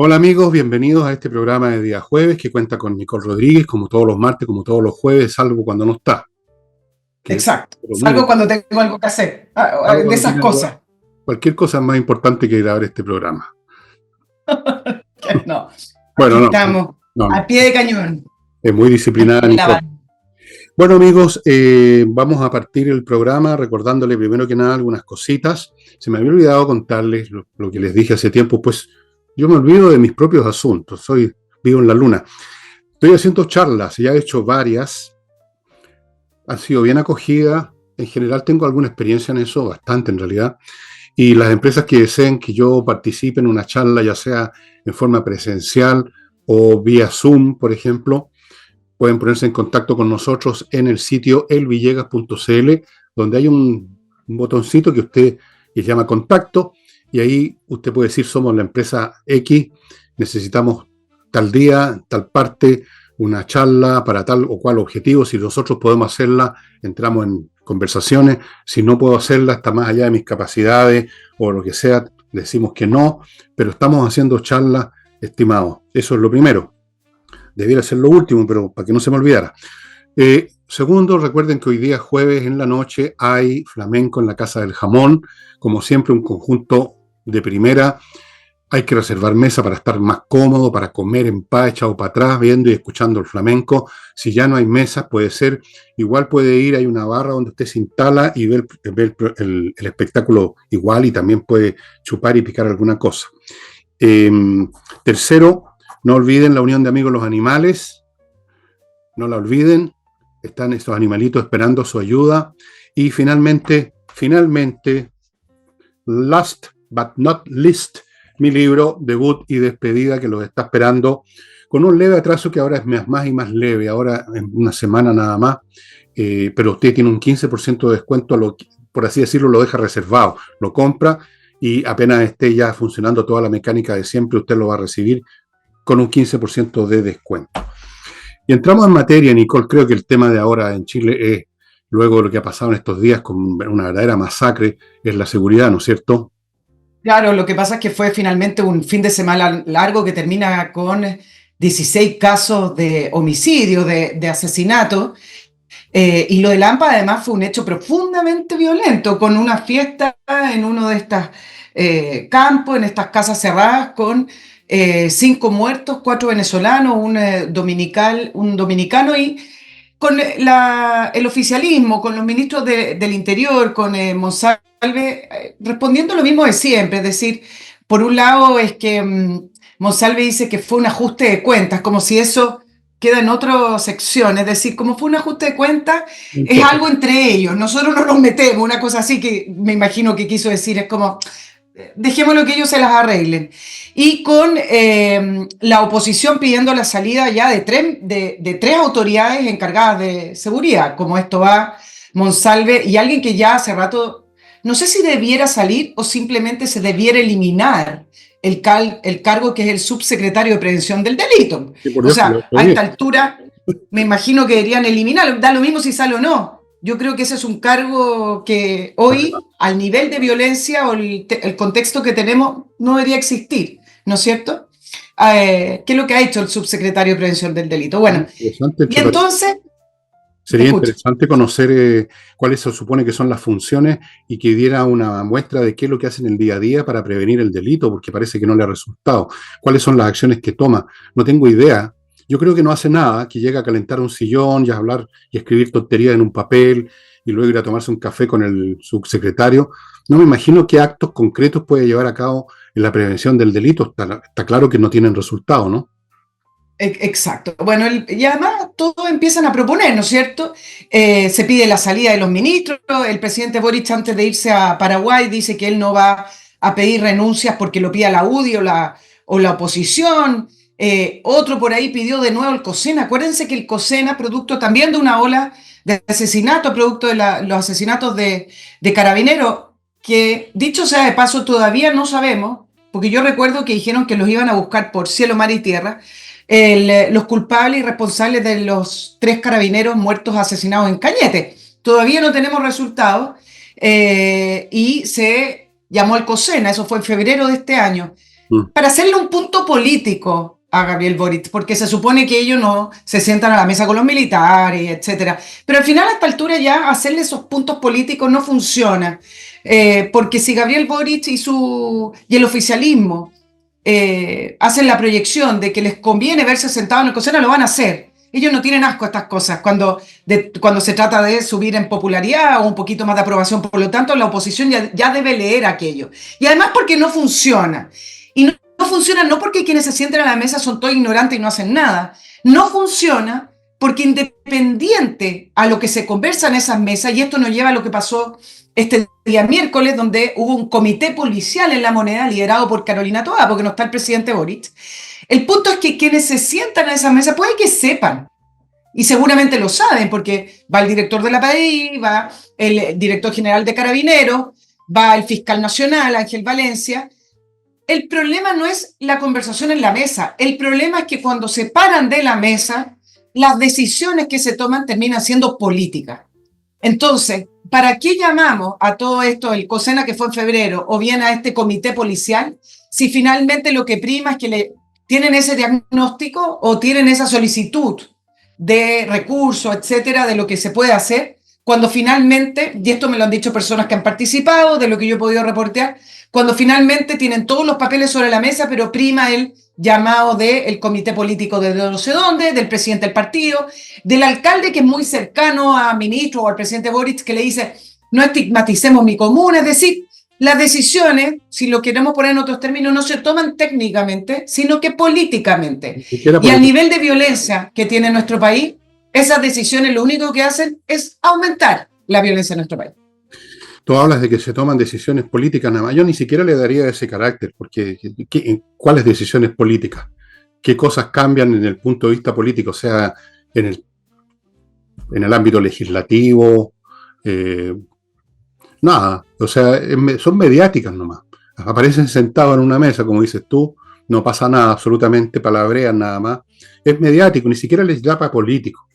Hola amigos, bienvenidos a este programa de día jueves que cuenta con Nicole Rodríguez, como todos los martes, como todos los jueves, salvo cuando no está. Exacto. Pero Salgo cuando tengo algo que hacer. salvo De cuando esas tiene algo, cosas. cualquier cosa es más importante que grabar este programa. Que no. Aquí Bueno, estamos, no, a pie de cañón. es muy disciplinada Aquí Nicole. grabando. Bueno amigos, vamos a partir el programa recordándole primero que nada algunas cositas. Se me había olvidado contarles lo que les dije hace tiempo, pues yo me olvido de mis propios asuntos, vivo en la luna. Estoy haciendo charlas, ya he hecho varias. Han sido bien acogidas. En general tengo alguna experiencia en eso, bastante en realidad. Y las empresas que deseen que yo participe en una charla, ya sea en forma presencial o vía Zoom, por ejemplo, pueden ponerse en contacto con nosotros en el sitio elvillegas.cl, donde hay un botoncito que se llama contacto, y ahí usted puede decir: somos la empresa X, necesitamos tal día, tal parte, una charla para tal o cual objetivo. Si nosotros podemos hacerla, entramos en conversaciones. Si no puedo hacerla, está más allá de mis capacidades o lo que sea, decimos que no, pero estamos haciendo charlas, estimados. Eso es lo primero. Debiera ser lo último, pero para que no se me olvidara. Segundo, recuerden que hoy día jueves en la noche hay flamenco en la Casa del Jamón, como siempre un conjunto de primera. Hay que reservar mesa para estar más cómodo, para comer en paz, echado para atrás, viendo y escuchando el flamenco. Si ya no hay mesas, puede ser, igual puede ir, hay una barra donde usted se instala y ve el espectáculo igual, y también puede chupar y picar alguna cosa. Eh, Tercero, no olviden la Unión de Amigos Los Animales, no la olviden, están estos animalitos esperando su ayuda. Y finalmente, last but not least, mi libro debut y despedida, que los está esperando con un leve atraso, que ahora es más y más leve, ahora en una semana nada más, pero usted tiene un 15% de descuento, por así decirlo, lo deja reservado, lo compra y apenas esté ya funcionando toda la mecánica de siempre, usted lo va a recibir con un 15% de descuento. Y entramos en materia, Nicole. Creo que el tema de ahora en Chile es, luego de lo que ha pasado en estos días con una verdadera masacre, es la seguridad, ¿no es cierto? Claro, lo que pasa es que fue finalmente un fin de semana largo que termina con 16 casos de homicidio, de asesinato. Y lo de Lampa además fue un hecho profundamente violento, con una fiesta en uno de estos campos, en estas casas cerradas, con 5 muertos, 4 venezolanos, un dominicano, y con el oficialismo, con los ministros del Interior, con Monsalve, respondiendo lo mismo de siempre. Es decir, por un lado es que Monsalve dice que fue un ajuste de cuentas, como si eso queda en otra sección. Es decir, como fue un ajuste de cuentas, No es importa. algo entre ellos, nosotros no nos metemos, una cosa así que me imagino que quiso decir. Es como, dejémoslo que ellos se las arreglen. Y con la oposición pidiendo la salida ya de tres autoridades encargadas de seguridad, como esto va, Monsalve, y alguien que ya hace rato, no sé si debiera salir o simplemente se debiera eliminar el cargo, que es el subsecretario de Prevención del Delito. Sí, por O Dios que lo sea, a despedí. esta altura me imagino que deberían eliminarlo, da lo mismo si sale o no. Yo creo que ese es un cargo que hoy, al nivel de violencia o el contexto que tenemos, no debería existir, ¿no es cierto? ¿Qué es lo que ha hecho el subsecretario de Prevención del Delito? Bueno, Interesante, y entonces, te sería escucho. interesante conocer cuáles se supone que son las funciones, y que diera una muestra de qué es lo que hacen el día a día para prevenir el delito, porque parece que no le ha resultado. ¿Cuáles son las acciones que toma? No tengo idea. Yo creo que no hace nada, que llega a calentar un sillón y a hablar y escribir tonterías en un papel y luego ir a tomarse un café con el subsecretario. No me imagino qué actos concretos puede llevar a cabo en la prevención del delito. Está claro que no tienen resultado, ¿no? Exacto. Bueno, y además todos empiezan a proponer, ¿no es cierto? Se pide la salida de los ministros. El presidente Boric, antes de irse a Paraguay, dice que él no va a pedir renuncias porque lo pida la UDI o la oposición. Otro por ahí pidió de nuevo el COSENA. Acuérdense que el COSENA, producto también de una ola de asesinatos, producto de los asesinatos de carabineros, que dicho sea de paso todavía no sabemos, porque yo recuerdo que dijeron que los iban a buscar por cielo, mar y tierra, los culpables y responsables de los 3 carabineros muertos asesinados en Cañete. Todavía no tenemos resultados, y se llamó al COSENA, eso fue en febrero de este año. para hacerle un punto político a Gabriel Boric, porque se supone que ellos no se sientan a la mesa con los militares, etcétera. Pero al final, a esta altura, ya hacerle esos puntos políticos no funciona, porque si Gabriel Boric y el oficialismo hacen la proyección de que les conviene verse sentados en el COSENA, lo van a hacer. Ellos no tienen asco a estas cosas cuando se trata de subir en popularidad o un poquito más de aprobación. Por lo tanto, la oposición ya debe leer aquello. Y además porque no funciona. Y no funciona no porque quienes se sienten a la mesa son todos ignorantes y no hacen nada. No funciona porque independiente a lo que se conversa en esas mesas, y esto nos lleva a lo que pasó este día miércoles, donde hubo un comité policial en La Moneda liderado por Carolina Toa, porque no está el presidente Boric. El punto es que quienes se sientan a esa mesa puede que sepan, y seguramente lo saben, porque va el director de la PDI, va el director general de Carabineros, va el fiscal nacional, Ángel Valencia. El problema no es la conversación en la mesa, el problema es que cuando se paran de la mesa, las decisiones que se toman terminan siendo políticas. Entonces, ¿para qué llamamos a todo esto, el COSENA que fue en febrero, o bien a este comité policial, si finalmente lo que prima es que tienen ese diagnóstico o tienen esa solicitud de recursos, etcétera, de lo que se puede hacer, cuando finalmente, y esto me lo han dicho personas que han participado, de lo que yo he podido reportear, cuando finalmente tienen todos los papeles sobre la mesa, pero prima el llamado del comité político de no sé dónde, del presidente del partido, del alcalde que es muy cercano a ministro o al presidente Boric, que le dice, no estigmaticemos mi comuna, es decir, las decisiones, si lo queremos poner en otros términos, no se toman técnicamente, sino que políticamente. Y al nivel de violencia que tiene nuestro país, esas decisiones lo único que hacen es aumentar la violencia en nuestro país. Tú hablas de que se toman decisiones políticas, nada más. Yo ni siquiera le daría ese carácter, porque ¿cuáles decisiones políticas? ¿Qué cosas cambian en el punto de vista político? O sea, en el ámbito legislativo, nada. O sea, son mediáticas nomás. Aparecen sentados en una mesa, como dices tú, no pasa nada, absolutamente palabrean nada más. Es mediático, ni siquiera les da para político.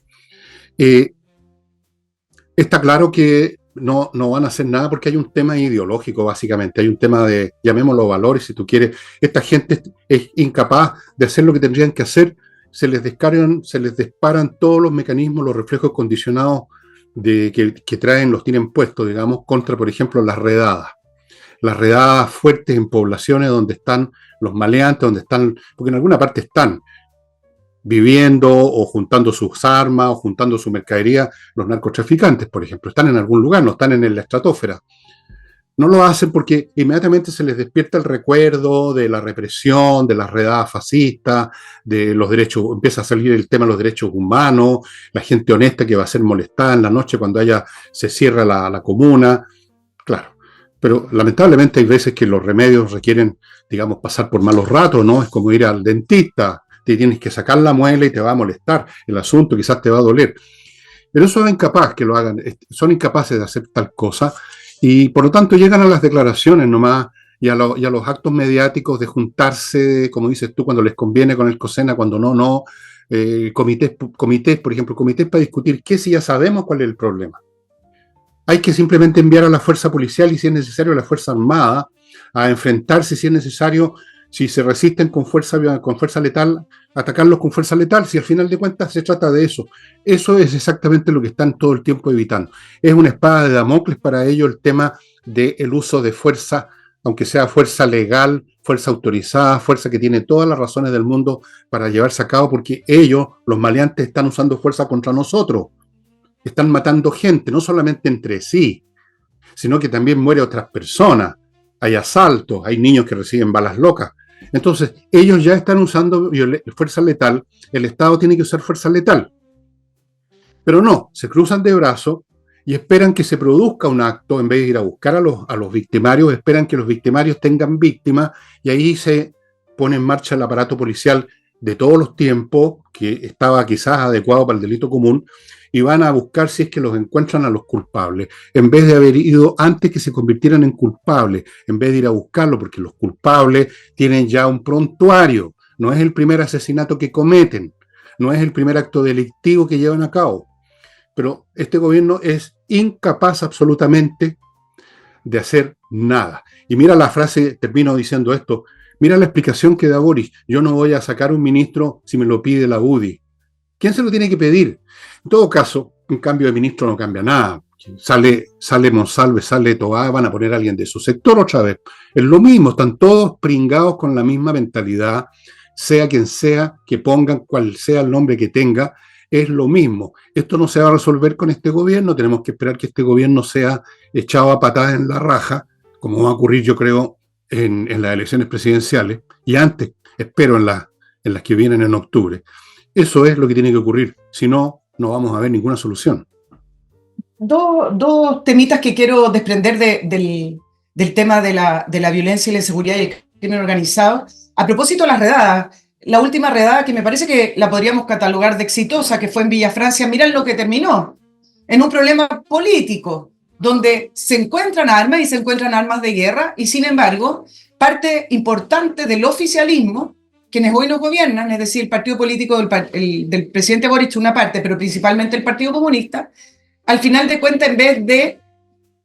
Está claro que no van a hacer nada porque hay un tema ideológico, básicamente. Hay un tema de, llamémoslo valores, si tú quieres. Esta gente es incapaz de hacer lo que tendrían que hacer. Se les disparan todos los mecanismos, los reflejos condicionados que traen, los tienen puestos, digamos, contra, por ejemplo, las redadas. Las redadas fuertes en poblaciones donde están los maleantes, donde están, porque en alguna parte están viviendo o juntando sus armas o juntando su mercadería, los narcotraficantes, por ejemplo, están en algún lugar, no están en la estratosfera. No lo hacen porque inmediatamente se les despierta el recuerdo de la represión, de las redadas fascistas, de los derechos, empieza a salir el tema de los derechos humanos, la gente honesta que va a ser molestada en la noche cuando se cierra la comuna, claro. Pero lamentablemente hay veces que los remedios requieren, digamos, pasar por malos ratos, ¿no? Es como ir al dentista, te tienes que sacar la muela y te va a molestar el asunto, quizás te va a doler. Pero eso es incapaz que lo hagan, son incapaces de hacer tal cosa y por lo tanto llegan a las declaraciones nomás y a los actos mediáticos de juntarse, como dices tú, cuando les conviene con el COSENA, cuando no. Comités, por ejemplo, comités para discutir qué si ya sabemos cuál es el problema. Hay que simplemente enviar a la fuerza policial y si es necesario a la fuerza armada a enfrentarse si es necesario. Si se resisten con fuerza letal, atacarlos con fuerza letal, si al final de cuentas se trata de eso. Eso es exactamente lo que están todo el tiempo evitando. Es una espada de Damocles para ellos el tema del uso de fuerza, aunque sea fuerza legal, fuerza autorizada, fuerza que tiene todas las razones del mundo para llevarse a cabo, porque ellos, los maleantes, están usando fuerza contra nosotros. Están matando gente, no solamente entre sí, sino que también muere otras personas. Hay asaltos, hay niños que reciben balas locas. Entonces, ellos ya están usando fuerza letal, el Estado tiene que usar fuerza letal. Pero no, se cruzan de brazos y esperan que se produzca un acto, en vez de ir a buscar a los victimarios, esperan que los victimarios tengan víctimas y ahí se pone en marcha el aparato policial de todos los tiempos, que estaba quizás adecuado para el delito común, y van a buscar si es que los encuentran a los culpables, en vez de haber ido antes que se convirtieran en culpables, en vez de ir a buscarlo, porque los culpables tienen ya un prontuario, no es el primer asesinato que cometen, no es el primer acto delictivo que llevan a cabo. Pero este gobierno es incapaz absolutamente de hacer nada. Y mira la frase, termino diciendo esto, Mira la explicación que da Boris. Yo no voy a sacar un ministro si me lo pide la UDI. ¿Quién se lo tiene que pedir? En todo caso, un cambio de ministro no cambia nada. Sale Monsalve, sale Tobá, van a poner a alguien de su sector otra vez. Es lo mismo, están todos pringados con la misma mentalidad, sea quien sea, que pongan cual sea el nombre que tenga, es lo mismo. Esto no se va a resolver con este gobierno, tenemos que esperar que este gobierno sea echado a patadas en la raja, como va a ocurrir, yo creo, en las elecciones presidenciales, y antes, espero, en las que vienen en octubre. Eso es lo que tiene que ocurrir, si no, no vamos a ver ninguna solución. Dos temitas que quiero desprender del tema de la violencia y la inseguridad y el crimen organizado. A propósito de las redadas, la última redada que me parece que la podríamos catalogar de exitosa, que fue en Villa Francia, miren lo que terminó, en un problema político, donde se encuentran armas y se encuentran armas de guerra, y sin embargo, parte importante del oficialismo, quienes hoy nos gobiernan, es decir, el partido político del presidente Boric, una parte, pero principalmente el Partido Comunista, al final de cuentas, en vez de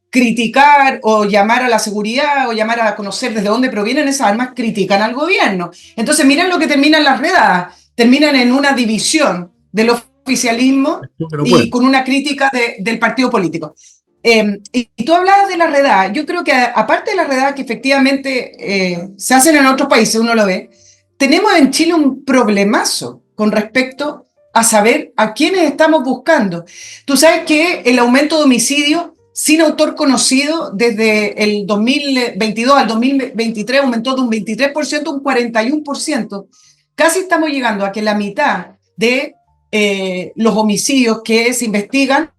criticar o llamar a la seguridad o llamar a conocer desde dónde provienen esas armas, critican al gobierno. Entonces, miren lo que terminan las redadas. Terminan en una división del oficialismo y con una crítica del partido político. Y tú hablabas de la redada. Yo creo que aparte de la redada que efectivamente se hacen en otros países, uno lo ve, tenemos en Chile un problemazo con respecto a saber a quiénes estamos buscando. Tú sabes que el aumento de homicidios sin autor conocido desde el 2022 al 2023 aumentó de un 23% a un 41%. Casi estamos llegando a que la mitad de los homicidios que se investigan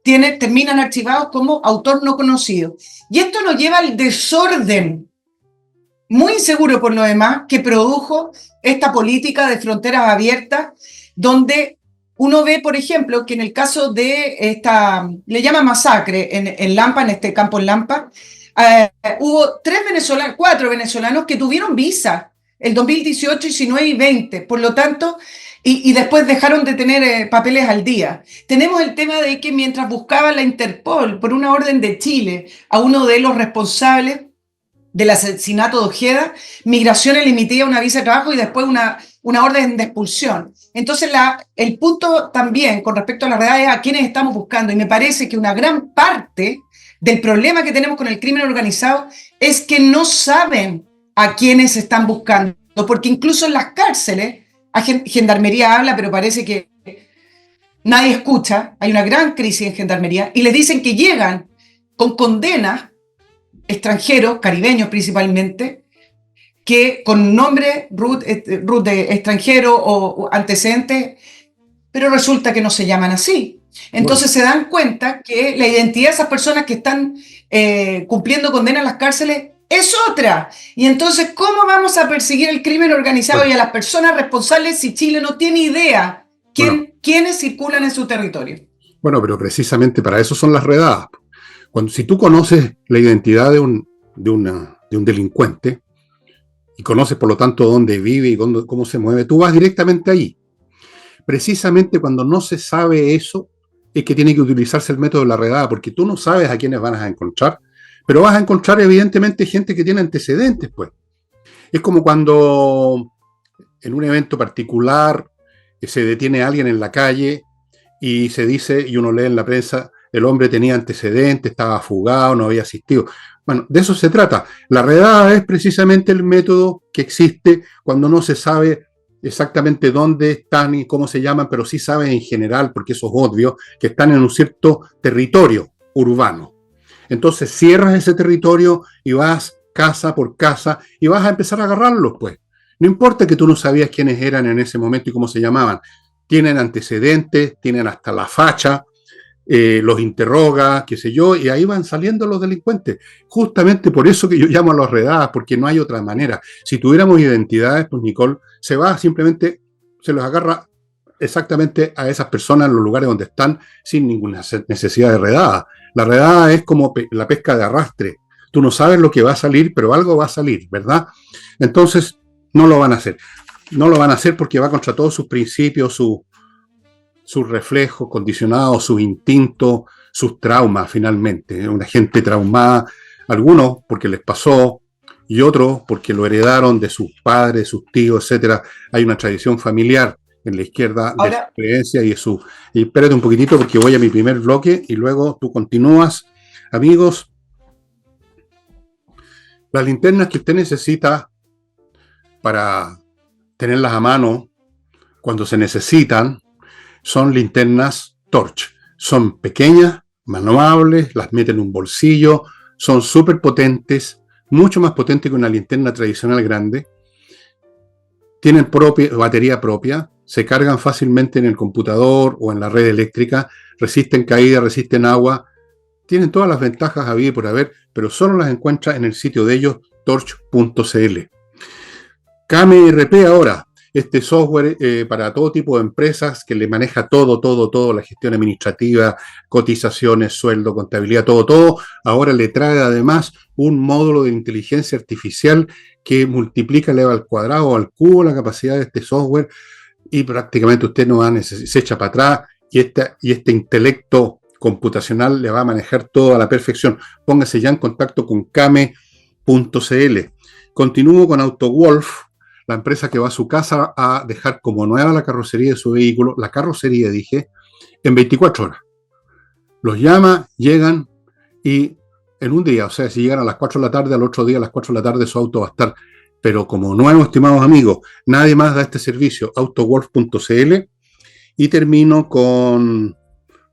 terminan archivados como autor no conocido. Y esto nos lleva al desorden muy inseguro por lo demás que produjo esta política de fronteras abiertas, donde uno ve, por ejemplo, que en el caso de esta, le llaman masacre en Lampa, en este campo en Lampa, hubo 4 venezolanos que tuvieron visa el 2018, 19 y 20, por lo tanto, y después dejaron de tener papeles al día. Tenemos el tema de que mientras buscaba la Interpol, por una orden de Chile, a uno de los responsables del asesinato de Ojeda, Migraciones le emitía una visa de trabajo y después una orden de expulsión. Entonces, el punto también con respecto a la realidad es a quiénes estamos buscando. Y me parece que una gran parte del problema que tenemos con el crimen organizado es que no saben a quiénes están buscando. Porque incluso en las cárceles, Gendarmería habla, pero parece que nadie escucha. Hay una gran crisis en Gendarmería y les dicen que llegan con condenas extranjeros, caribeños principalmente, que con nombre root de extranjero o antecedentes, pero resulta que no se llaman así. Entonces se dan cuenta que la identidad de esas personas que están cumpliendo condena en las cárceles es otra. Y entonces, ¿cómo vamos a perseguir el crimen organizado y a las personas responsables si Chile no tiene idea quiénes circulan en su territorio? Bueno, pero precisamente para eso son las redadas. Si tú conoces la identidad de un delincuente y conoces, por lo tanto, dónde vive y cómo se mueve, tú vas directamente ahí. Precisamente cuando no se sabe eso, es que tiene que utilizarse el método de la redada, porque tú no sabes a quiénes vas a encontrar, pero vas a encontrar evidentemente gente que tiene antecedentes, pues. Es como cuando en un evento particular se detiene a alguien en la calle y se dice, y uno lee en la prensa, el hombre tenía antecedentes, estaba fugado, no había asistido. Bueno, de eso se trata. La redada es precisamente el método que existe cuando no se sabe exactamente dónde están y cómo se llaman, pero sí sabes en general, porque eso es obvio, que están en un cierto territorio urbano. Entonces cierras ese territorio y vas casa por casa y vas a empezar a agarrarlos, pues. No importa que tú no sabías quiénes eran en ese momento y cómo se llamaban. Tienen antecedentes, tienen hasta la facha, los interroga, qué sé yo, y ahí van saliendo los delincuentes. Justamente por eso que yo llamo a las redadas, porque no hay otra manera. Si tuviéramos identidades, pues Nicole, se va simplemente, se los agarra exactamente a esas personas en los lugares donde están sin ninguna necesidad de redada. La redada es como la pesca de arrastre. Tú no sabes lo que va a salir, pero algo va a salir, ¿verdad? Entonces, no lo van a hacer. No lo van a hacer porque va contra todos sus principios, sus reflejos condicionados, sus instintos, sus traumas finalmente. Una gente traumada, algunos porque les pasó y otro porque lo heredaron de sus padres, sus tíos, etcétera. Hay una tradición familiar en la izquierda de su Ahora, creencia y de su... Y espérate un poquitito porque voy a mi primer bloque y luego tú continúas. Amigos, las linternas que usted necesita para tenerlas a mano cuando se necesitan son linternas Torch. Son pequeñas, manuables, las meten en un bolsillo, son súper potentes, mucho más potentes que una linterna tradicional grande. Tienen batería propia, se cargan fácilmente en el computador o en la red eléctrica, resisten caída, resisten agua, tienen todas las ventajas había y por haber, pero solo las encuentra en el sitio de ellos, torch.cl. KMRP ahora, este software para todo tipo de empresas que le maneja todo, la gestión administrativa, cotizaciones, sueldo, contabilidad, todo, ahora le trae además un módulo de inteligencia artificial que multiplica, eleva al cuadrado o al cubo la capacidad de este software y prácticamente usted no va a se echa para atrás y este intelecto computacional le va a manejar todo a la perfección. Póngase ya en contacto con kame.cl. Continúo con AutoWolf, la empresa que va a su casa a dejar como nueva la carrocería de su vehículo, la carrocería, dije, en 24 horas. Los llama, llegan y en un día, o sea, si llegan a las 4 de la tarde, al otro día a las 4 de la tarde su auto va a estar. Pero como nuevo, estimados amigos, nadie más da este servicio, autowolf.cl. Y termino con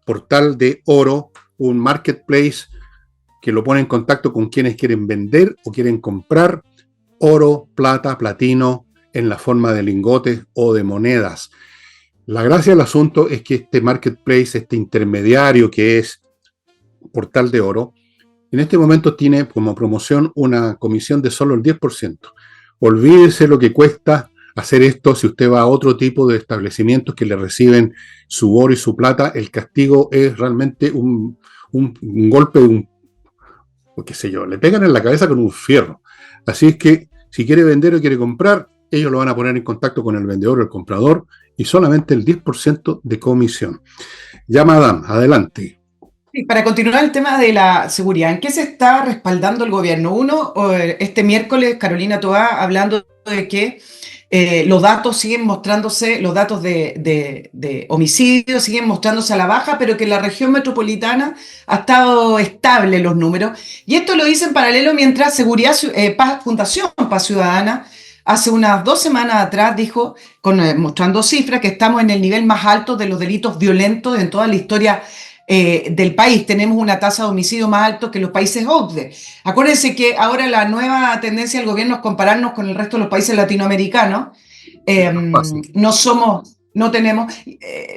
Portal de Oro, un marketplace que lo pone en contacto con quienes quieren vender o quieren comprar oro, plata, platino en la forma de lingotes o de monedas. La gracia del asunto es que este marketplace, este intermediario que es Portal de Oro, en este momento tiene como promoción una comisión de solo el 10%. Olvídese lo que cuesta hacer esto si usted va a otro tipo de establecimientos que le reciben su oro y su plata. El castigo es realmente un golpe, qué sé yo, le pegan en la cabeza con un fierro. Así es que si quiere vender o quiere comprar, ellos lo van a poner en contacto con el vendedor o el comprador y solamente el 10% de comisión. Ya, madame, adelante. sí, para continuar el tema de la seguridad, ¿en qué se está respaldando el gobierno? Uno, este miércoles, Carolina Toá hablando de que los datos siguen mostrándose, los datos de homicidios siguen mostrándose a la baja, pero que en la región metropolitana ha estado estable los números. Y esto lo dice en paralelo mientras Fundación Paz Ciudadana hace unas 2 semanas atrás dijo, mostrando cifras, que estamos en el nivel más alto de los delitos violentos en toda la historia del país. Tenemos una tasa de homicidio más alta que los países OCDE. Acuérdense que ahora la nueva tendencia del gobierno es compararnos con el resto de los países latinoamericanos. No tenemos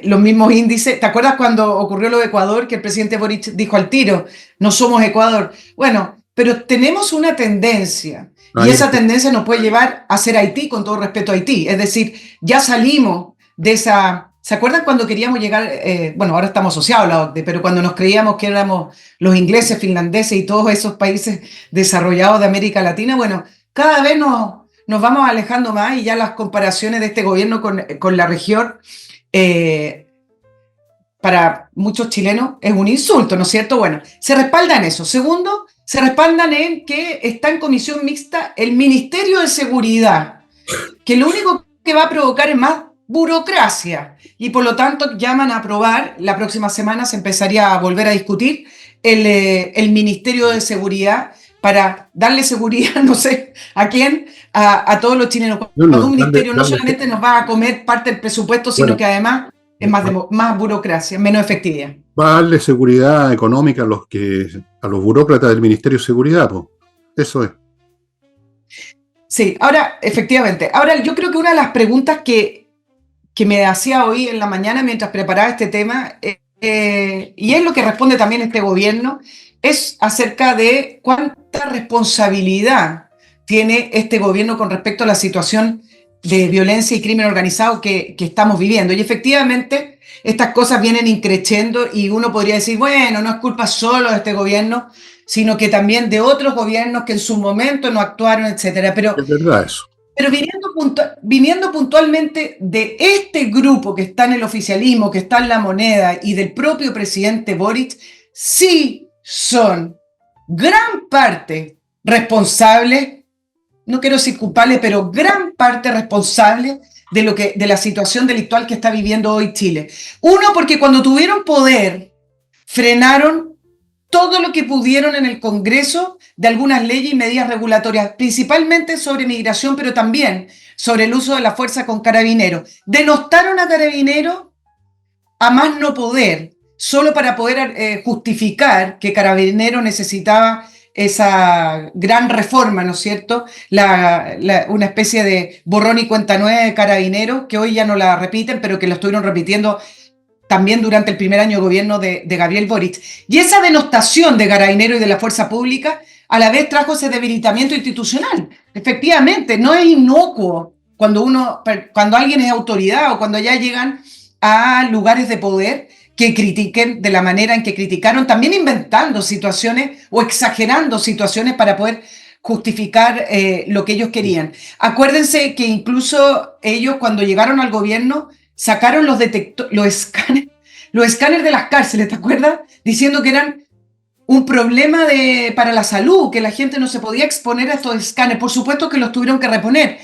los mismos índices. ¿Te acuerdas cuando ocurrió lo de Ecuador, que el presidente Boric dijo al tiro, no somos Ecuador? Bueno, pero tenemos una tendencia y esa tendencia nos puede llevar a ser Haití, con todo respeto a Haití. Es decir, ya salimos de esa... ¿Se acuerdan cuando queríamos llegar? Bueno, ahora estamos asociados a la OCDE, pero cuando nos creíamos que éramos los ingleses, finlandeses y todos esos países desarrollados de América Latina, bueno, cada vez nos vamos alejando más y ya las comparaciones de este gobierno con la región, para muchos chilenos es un insulto, ¿no es cierto? Bueno, se respalda en eso. Segundo, se respaldan en que está en comisión mixta el Ministerio de Seguridad, que lo único que va a provocar es más burocracia y por lo tanto llaman a aprobar, la próxima semana se empezaría a volver a discutir el Ministerio de Seguridad para darle seguridad, no sé a quién, a todos los chilenos. Cuando un ministerio no solamente nos va a comer parte del presupuesto, sino que además es más burocracia, menos efectividad. Va a darle seguridad económica a los burócratas del Ministerio de Seguridad, pues. Eso es. Sí, ahora, efectivamente. Ahora, yo creo que una de las preguntas que me hacía hoy en la mañana mientras preparaba este tema, y es lo que responde también este gobierno, es acerca de cuánta responsabilidad tiene este gobierno con respecto a la situación de violencia y crimen organizado que estamos viviendo. Y efectivamente, estas cosas vienen increciendo y uno podría decir, bueno, no es culpa solo de este gobierno, sino que también de otros gobiernos que en su momento no actuaron, etcétera. Es verdad eso. Pero viniendo puntualmente de este grupo que está en el oficialismo, que está en la moneda y del propio presidente Boric, sí son gran parte responsables no quiero decir culpable, pero gran parte responsable de la situación delictual que está viviendo hoy Chile. Uno, porque cuando tuvieron poder, frenaron todo lo que pudieron en el Congreso de algunas leyes y medidas regulatorias, principalmente sobre migración, pero también sobre el uso de la fuerza con carabineros. Denostaron a carabineros a más no poder, solo para poder justificar que Carabineros necesitaba esa gran reforma, ¿no es cierto? Una especie de borrón y cuenta nueva de Carabineros, que hoy ya no la repiten, pero que lo estuvieron repitiendo también durante el primer año de gobierno de Gabriel Boric. Y esa denostación de Carabineros y de la fuerza pública a la vez trajo ese debilitamiento institucional. Efectivamente, no es inocuo cuando alguien es autoridad o cuando ya llegan a lugares de poder que critiquen de la manera en que criticaron, también inventando situaciones o exagerando situaciones para poder justificar lo que ellos querían. Acuérdense que incluso ellos cuando llegaron al gobierno sacaron los escáneres de las cárceles, ¿te acuerdas? Diciendo que eran un problema para la salud, que la gente no se podía exponer a estos escáneres. Por supuesto que los tuvieron que reponer.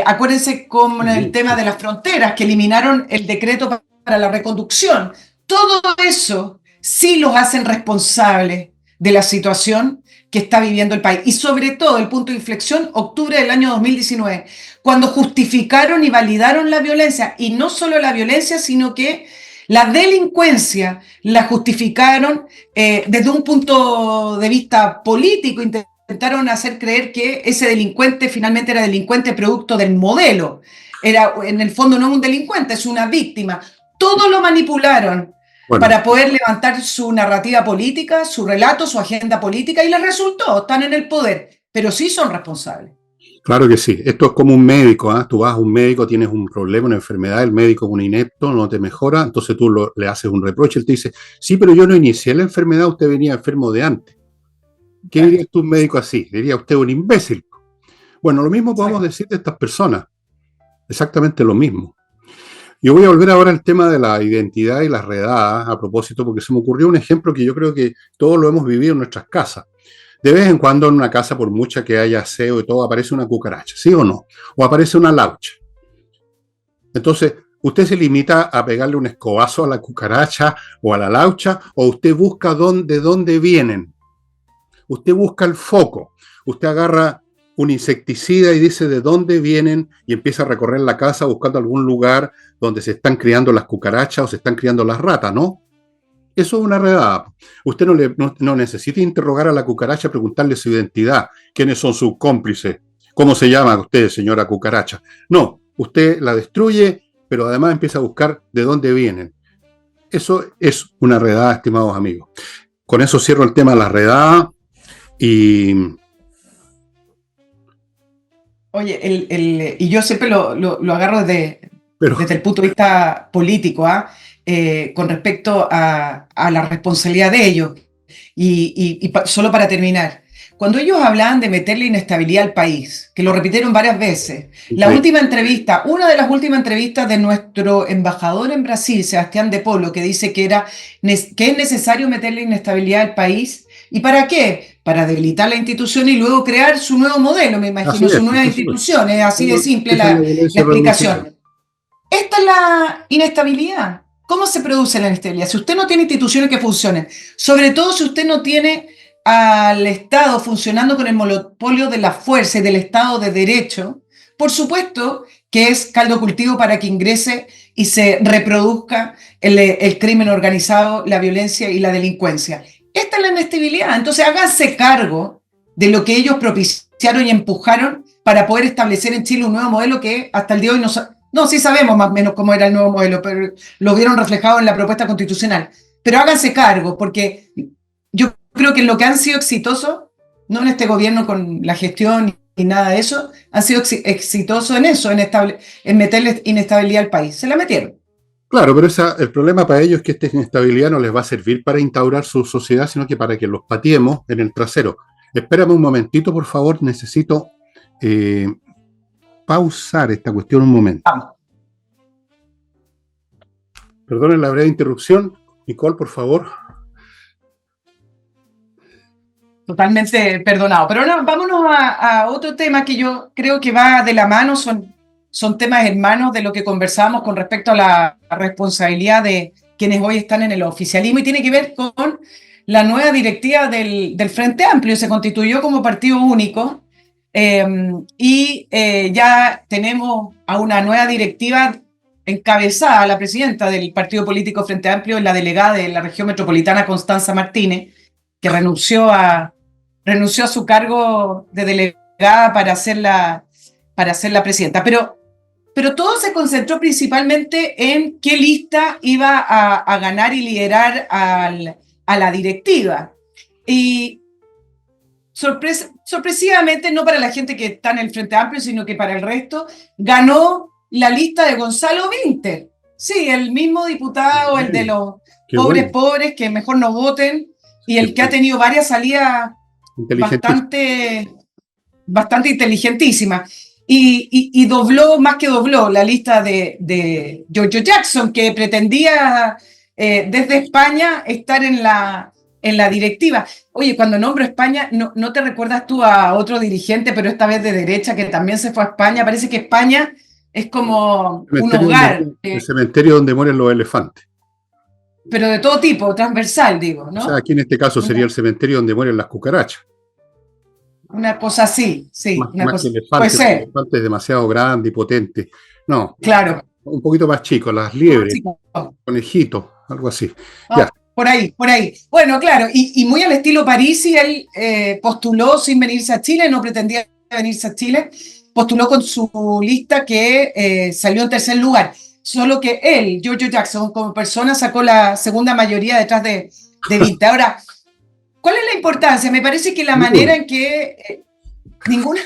Acuérdense con el tema de las fronteras, que eliminaron el decreto para la reconducción. Todo eso sí los hacen responsables de la situación que está viviendo el país. Y sobre todo, el punto de inflexión, octubre del año 2019, cuando justificaron y validaron la violencia. Y no solo la violencia, sino que la delincuencia la justificaron desde un punto de vista político. Intentaron hacer creer que ese delincuente finalmente era delincuente producto del modelo. En el fondo no es un delincuente, es una víctima. Todo lo manipularon para poder levantar su narrativa política, su relato, su agenda política, y les resultó, están en el poder, pero sí son responsables. Claro que sí. Esto es como un médico, ¿eh? Tú vas a un médico, tienes un problema, una enfermedad, el médico es un inepto, no te mejora, entonces tú le haces un reproche, él te dice, sí, pero yo no inicié la enfermedad, usted venía enfermo de antes. ¿Qué diría tú un médico así? Diría usted un imbécil. Bueno, lo mismo podemos decir de estas personas, exactamente lo mismo. Yo voy a volver ahora al tema de la identidad y las redadas, a propósito, porque se me ocurrió un ejemplo que yo creo que todos lo hemos vivido en nuestras casas. De vez en cuando en una casa, por mucha que haya aseo y todo, aparece una cucaracha, ¿sí o no? O aparece una laucha. Entonces, ¿usted se limita a pegarle un escobazo a la cucaracha o a la laucha? ¿O usted busca de dónde vienen? Usted busca el foco. Usted agarra un insecticida y dice de dónde vienen y empieza a recorrer la casa buscando algún lugar donde se están criando las cucarachas o se están criando las ratas, ¿no? Eso es una redada. Usted no necesita interrogar a la cucaracha, preguntarle su identidad, quiénes son sus cómplices, cómo se llama usted, señora cucaracha. No, usted la destruye, pero además empieza a buscar de dónde vienen. Eso es una redada, estimados amigos. Con eso cierro el tema de la redada y... Oye, y yo siempre lo agarro desde el punto de vista político, con respecto a la responsabilidad de ellos. Solo para terminar, cuando ellos hablaban de meterle inestabilidad al país, que lo repitieron varias veces, una de las últimas entrevistas de nuestro embajador en Brasil, Sebastián de Polo, que dice que es necesario meterle inestabilidad al país. ¿Y para qué? Para debilitar la institución y luego crear su nuevo modelo, me imagino, su nueva institución. Es así de simple la explicación. Esta es la inestabilidad. ¿Cómo se produce la inestabilidad? Si usted no tiene instituciones que funcionen, sobre todo si usted no tiene al Estado funcionando con el monopolio de la fuerza y del Estado de Derecho, por supuesto que es caldo cultivo para que ingrese y se reproduzca el crimen organizado, la violencia y la delincuencia. Esta es la inestabilidad. Entonces háganse cargo de lo que ellos propiciaron y empujaron para poder establecer en Chile un nuevo modelo que hasta el día de hoy no, sí sabemos más o menos cómo era el nuevo modelo, pero lo vieron reflejado en la propuesta constitucional. Pero háganse cargo, porque yo creo que en lo que han sido exitosos, no en este gobierno con la gestión y nada de eso, han sido exitosos en eso, en meterle inestabilidad al país. Se la metieron. Claro, pero el problema para ellos es que esta inestabilidad no les va a servir para instaurar su sociedad, sino que para que los pateemos en el trasero. Espérame un momentito, por favor, necesito pausar esta cuestión un momento. Vamos. Perdonen la breve interrupción. Nicole, por favor. totalmente perdonado. Pero no, vámonos a otro tema que yo creo que va de la mano, son temas hermanos de lo que conversábamos con respecto a la responsabilidad de quienes hoy están en el oficialismo y tiene que ver con la nueva directiva del Frente Amplio. Se constituyó como partido único ya tenemos a una nueva directiva encabezada, la presidenta del partido político Frente Amplio, la delegada de la región metropolitana, Constanza Martínez, que renunció a su cargo de delegada para ser la presidenta. Pero todo se concentró principalmente en qué lista iba a ganar y liderar a la directiva. Y sorpresivamente, no para la gente que está en el Frente Amplio, sino que para el resto, ganó la lista de Gonzalo Vinter. Sí, el mismo diputado, el de los pobres, que mejor no voten, y el que ha tenido varias salidas bastante inteligentísimas. Y dobló, más que dobló, la lista de Giorgio Jackson, que pretendía desde España estar en la directiva. Oye, cuando nombro España, ¿no te recuerdas tú a otro dirigente, pero esta vez de derecha, que también se fue a España? Parece que España es como un hogar. El cementerio donde mueren los elefantes. Pero de todo tipo, transversal, digo, ¿no? O sea, aquí en este caso sería el cementerio donde mueren las cucarachas. Una cosa así, sí. Más que elefantes, elefantes demasiado grande y potente. No, claro. Un poquito más chico, las liebres, conejitos, algo así. Oh, ya. Por ahí. Bueno, claro, y muy al estilo Parisi, él postuló sin venirse a Chile, no pretendía venirse a Chile, postuló con su lista que salió en tercer lugar. Solo que él, Giorgio Jackson, como persona, sacó la segunda mayoría detrás de Vinter. Ahora, ¿cuál es la importancia? Me parece que la manera en que... Ninguna.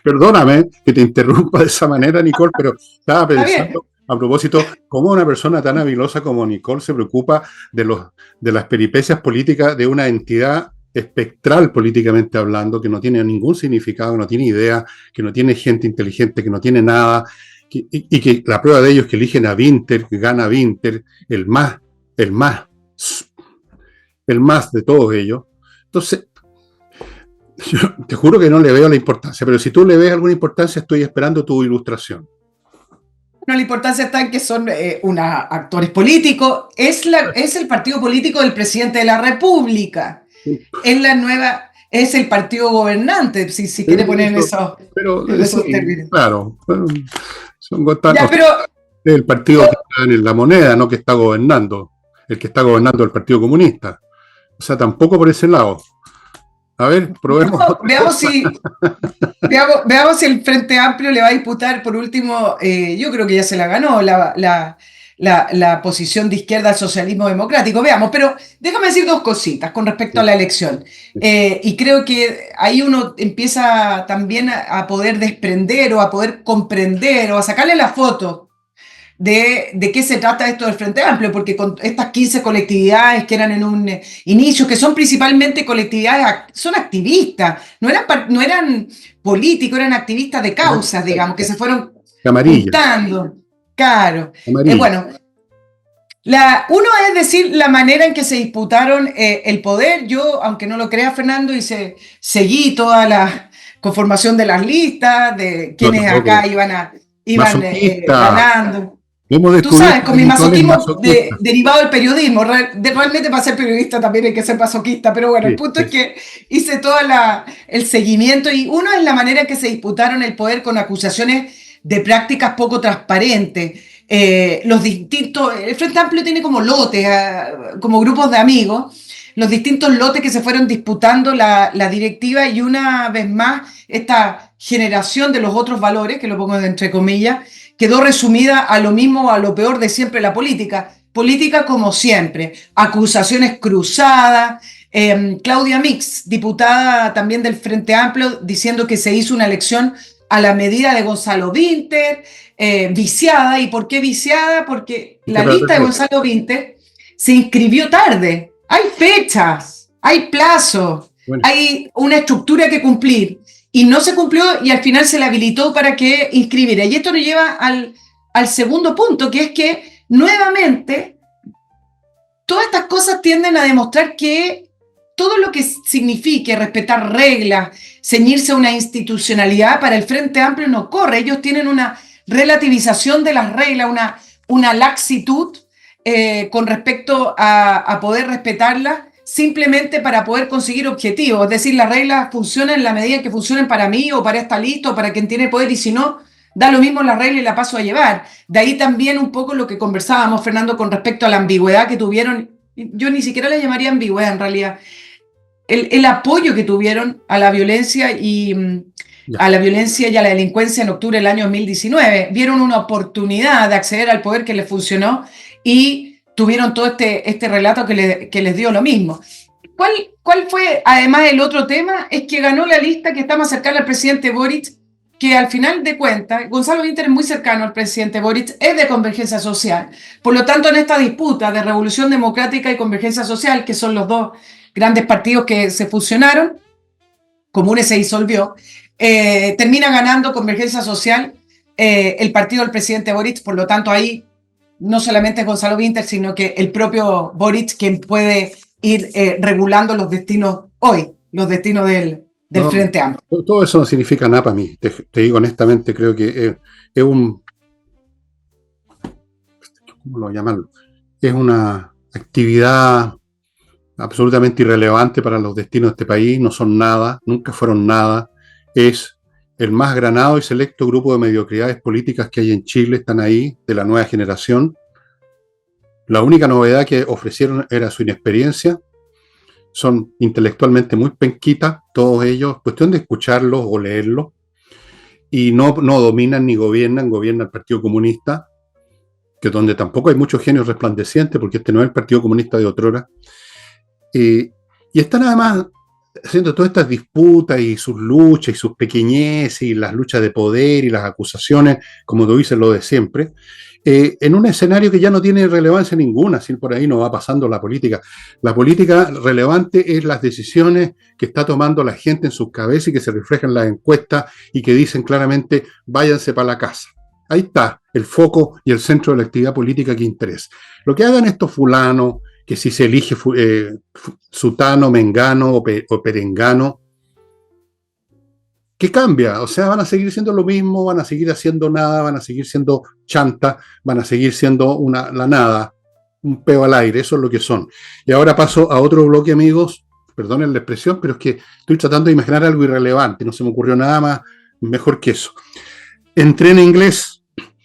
Perdóname que te interrumpa de esa manera, Nicole, pero estaba pensando, a propósito, cómo una persona tan habilosa como Nicole se preocupa de las peripecias políticas de una entidad espectral políticamente hablando, que no tiene ningún significado, no tiene idea, que no tiene gente inteligente, que no tiene nada, y que la prueba de ello es que eligen a Vinter, que gana Vinter, el más de todos ellos. Entonces, yo te juro que no le veo la importancia, pero si tú le ves alguna importancia, estoy esperando tu ilustración. No, la importancia está en que son unos actores políticos, es el partido político del presidente de la República, es el partido gobernante, si quiere poner esos términos. Claro, son el partido que está en la moneda, no que está gobernando. El que está gobernando el Partido Comunista. O sea, tampoco por ese lado. A ver, probemos. Veamos si el Frente Amplio le va a disputar, por último, yo creo que ya se la ganó la posición de izquierda al socialismo democrático. Veamos, pero déjame decir dos cositas con respecto a la elección. Y creo que ahí uno empieza también a poder desprender o a poder comprender o a sacarle la foto de qué se trata esto del Frente Amplio, porque con estas 15 colectividades que eran en un inicio, que son principalmente colectividades, son activistas, no eran políticos, eran activistas de causas, digamos, que se fueron juntando. Claro. Bueno, uno es decir, la manera en que se disputaron el poder. Yo, aunque no lo crea Fernando, seguí toda la conformación de las listas, de quienes acá iban ganando. Tú sabes, con mi masoquismo derivado del periodismo, realmente para ser periodista también hay que ser masoquista, pero bueno, el punto es que hice todo el seguimiento y uno es la manera en que se disputaron el poder con acusaciones de prácticas poco transparentes. El Frente Amplio tiene como lotes, como grupos de amigos, los distintos lotes que se fueron disputando la directiva y una vez más esta generación de los otros valores, que lo pongo entre comillas, quedó resumida a lo mismo, a lo peor de siempre la política. Política como siempre, acusaciones cruzadas. Claudia Mix, diputada también del Frente Amplio, diciendo que se hizo una elección a la medida de Gonzalo Vinter, viciada. ¿Y por qué viciada? Porque la lista de Gonzalo Vinter se inscribió tarde. Hay fechas, hay plazos, hay una estructura que cumplir. Y no se cumplió y al final se le habilitó para que inscribiera. Y esto nos lleva al segundo punto, que es que nuevamente todas estas cosas tienden a demostrar que todo lo que signifique respetar reglas, ceñirse a una institucionalidad, para el Frente Amplio no corre. Ellos tienen una relativización de las reglas, una laxitud con respecto a poder respetarlas, simplemente para poder conseguir objetivos. Es decir, las reglas funcionan en la medida en que funcionen para mí o para esta lista o para quien tiene poder, y si no, da lo mismo la regla y la paso a llevar. De ahí también un poco lo que conversábamos, Fernando, con respecto a la ambigüedad que tuvieron. Yo ni siquiera le llamaría ambigüedad en realidad. El apoyo que tuvieron a la violencia y a la delincuencia en octubre del año 2019. Vieron una oportunidad de acceder al poder que les funcionó y tuvieron todo este relato que les dio lo mismo. ¿Cuál fue, además, el otro tema? Es que ganó la lista que está más cercana al presidente Boric, que al final de cuentas, Gonzalo Winter es muy cercano al presidente Boric, es de Convergencia Social. Por lo tanto, en esta disputa de Revolución Democrática y Convergencia Social, que son los dos grandes partidos que se fusionaron, Comunes se disolvió, termina ganando Convergencia Social, el partido del presidente Boric. Por lo tanto, ahí no solamente es Gonzalo Winter, sino que el propio Boric quien puede ir regulando los destinos hoy, los destinos del Frente Amplio. Todo eso no significa nada para mí. Te digo honestamente, creo que es un... ¿Cómo lo llamarlo? Es una actividad absolutamente irrelevante para los destinos de este país. No son nada, nunca fueron nada. Es el más granado y selecto grupo de mediocridades políticas que hay en Chile, están ahí, de la nueva generación. La única novedad que ofrecieron era su inexperiencia. Son intelectualmente muy penquitas, todos ellos, cuestión de escucharlos o leerlos, y no dominan ni gobiernan, gobierna el Partido Comunista, que donde tampoco hay muchos genios resplandecientes, porque este no es el Partido Comunista de otrora. Y están además haciendo todas estas disputas y sus luchas y sus pequeñeces y las luchas de poder y las acusaciones, como tú dices, lo de siempre, en un escenario que ya no tiene relevancia ninguna, si por ahí no va pasando la política. La política relevante es las decisiones que está tomando la gente en sus cabezas y que se reflejan en las encuestas y que dicen claramente, váyanse para la casa. Ahí está el foco y el centro de la actividad política que interesa. Lo que hagan estos fulanos, que si se elige sutano, mengano o perengano, ¿qué cambia? O sea, van a seguir siendo lo mismo, van a seguir haciendo nada, van a seguir siendo chanta, van a seguir siendo la nada, un peo al aire, eso es lo que son. Y ahora paso a otro bloque, amigos, perdonen la expresión, pero es que estoy tratando de imaginar algo irrelevante, no se me ocurrió nada más mejor que eso. Entrena inglés.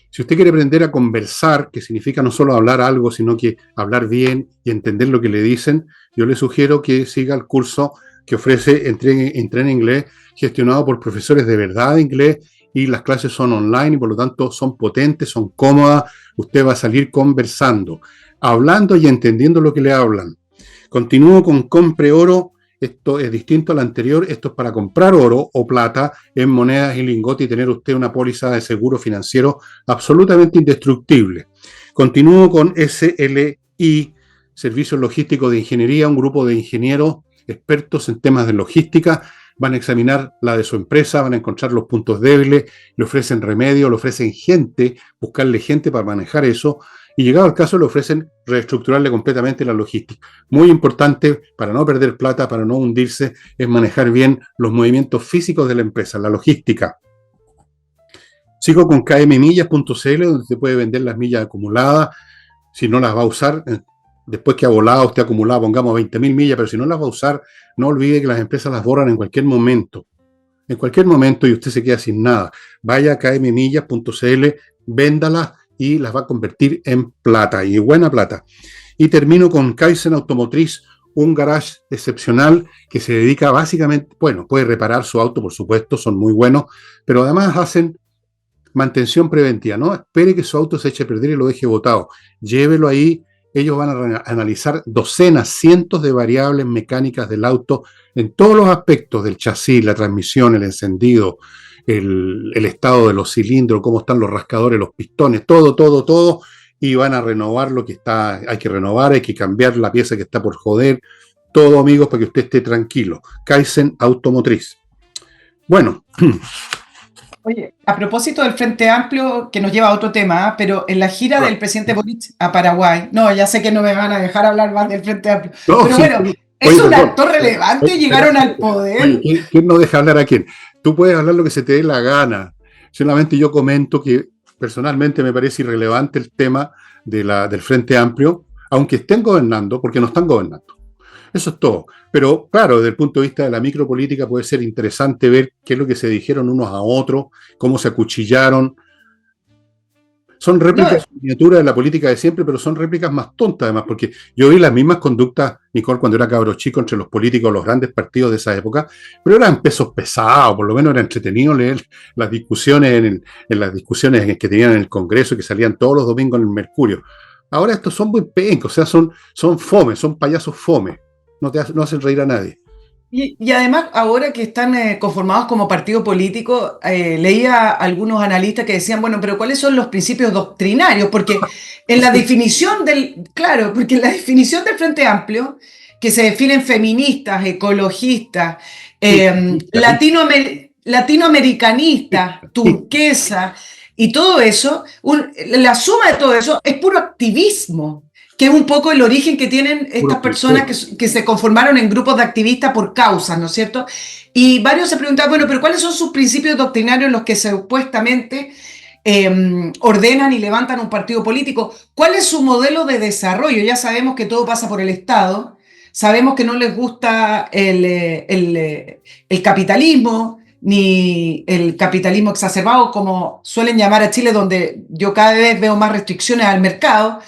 Si usted quiere aprender a conversar, que significa no solo hablar algo, sino que hablar bien y entender lo que le dicen, yo le sugiero que siga el curso que ofrece Entrena Inglés, gestionado por profesores de verdad de inglés, y las clases son online y por lo tanto son potentes, son cómodas. Usted va a salir conversando, hablando y entendiendo lo que le hablan. Continúo con Compre Oro. Esto es distinto al anterior. Esto es para comprar oro o plata en monedas y lingotes y tener usted una póliza de seguro financiero absolutamente indestructible. Continúo con SLI, Servicios Logísticos de Ingeniería, un grupo de ingenieros expertos en temas de logística. Van a examinar la de su empresa, van a encontrar los puntos débiles, le ofrecen remedio, le ofrecen gente, buscarle gente para manejar eso, y llegado al caso le ofrecen reestructurarle completamente la logística. Muy importante para no perder plata, para no hundirse, es manejar bien los movimientos físicos de la empresa, la logística. Sigo con kmmillas.cl, donde se puede vender las millas acumuladas, si no las va a usar. Después que ha volado, usted ha acumulado, pongamos 20.000 millas, pero si no las va a usar, no olvide que las empresas las borran en cualquier momento. En cualquier momento y usted se queda sin nada. Vaya a kmmillas.cl, véndalas y las va a convertir en plata, y buena plata. Y termino con Kaizen Automotriz, un garage excepcional que se dedica básicamente, bueno, puede reparar su auto, por supuesto, son muy buenos, pero además hacen mantención preventiva. No espere que su auto se eche a perder y lo deje botado. Llévelo ahí. Ellos van a analizar docenas, cientos de variables mecánicas del auto en todos los aspectos del chasis, la transmisión, el encendido, el estado de los cilindros, cómo están los rascadores, los pistones, todo, y van a renovar lo que está, hay que renovar, hay que cambiar la pieza que está por joder, todo, amigos, para que usted esté tranquilo. Kaizen Automotriz. Bueno. Oye, a propósito del Frente Amplio, que nos lleva a otro tema, pero en la gira del presidente Boric a Paraguay, no, ya sé que no me van a dejar hablar más del Frente Amplio, pero sí. Bueno, Es Oye, un perdón. actor relevante, llegaron al poder. Oye, ¿quién no deja hablar a quién? Tú puedes hablar lo que se te dé la gana. Solamente yo comento que personalmente me parece irrelevante el tema del Frente Amplio, aunque estén gobernando, porque no están gobernando. Eso es todo. Pero claro, desde el punto de vista de la micropolítica puede ser interesante ver qué es lo que se dijeron unos a otros, cómo se acuchillaron. Son No, réplicas miniaturas de la política de siempre, pero son réplicas más tontas además, porque yo vi las mismas conductas, Nicole, cuando era cabro chico, entre los políticos, los grandes partidos de esa época, pero eran pesos pesados, por lo menos era entretenido leer las discusiones en las discusiones que tenían en el Congreso y que salían todos los domingos en el Mercurio. Ahora estos son muy pencos, o sea, son fome, son payasos fome, no hacen reír a nadie. y además, ahora que están conformados como partido político, leía algunos analistas que decían, bueno, pero ¿cuáles son los principios doctrinarios? Porque en la definición claro, porque en la definición del Frente Amplio, que se definen feministas, ecologistas, latinoamericanistas, turquesa, y todo eso, la suma de todo eso es puro activismo, que es un poco el origen que tienen estas Puro personas cliché. que se conformaron en grupos de activistas por causas, ¿no es cierto? Y varios se preguntaban, bueno, pero ¿cuáles son sus principios doctrinarios en los que supuestamente ordenan y levantan un partido político? ¿Cuál es su modelo de desarrollo? Ya sabemos que todo pasa por el Estado, sabemos que no les gusta el capitalismo, ni el capitalismo exacerbado, como suelen llamar a Chile, donde yo cada vez veo más restricciones al mercado.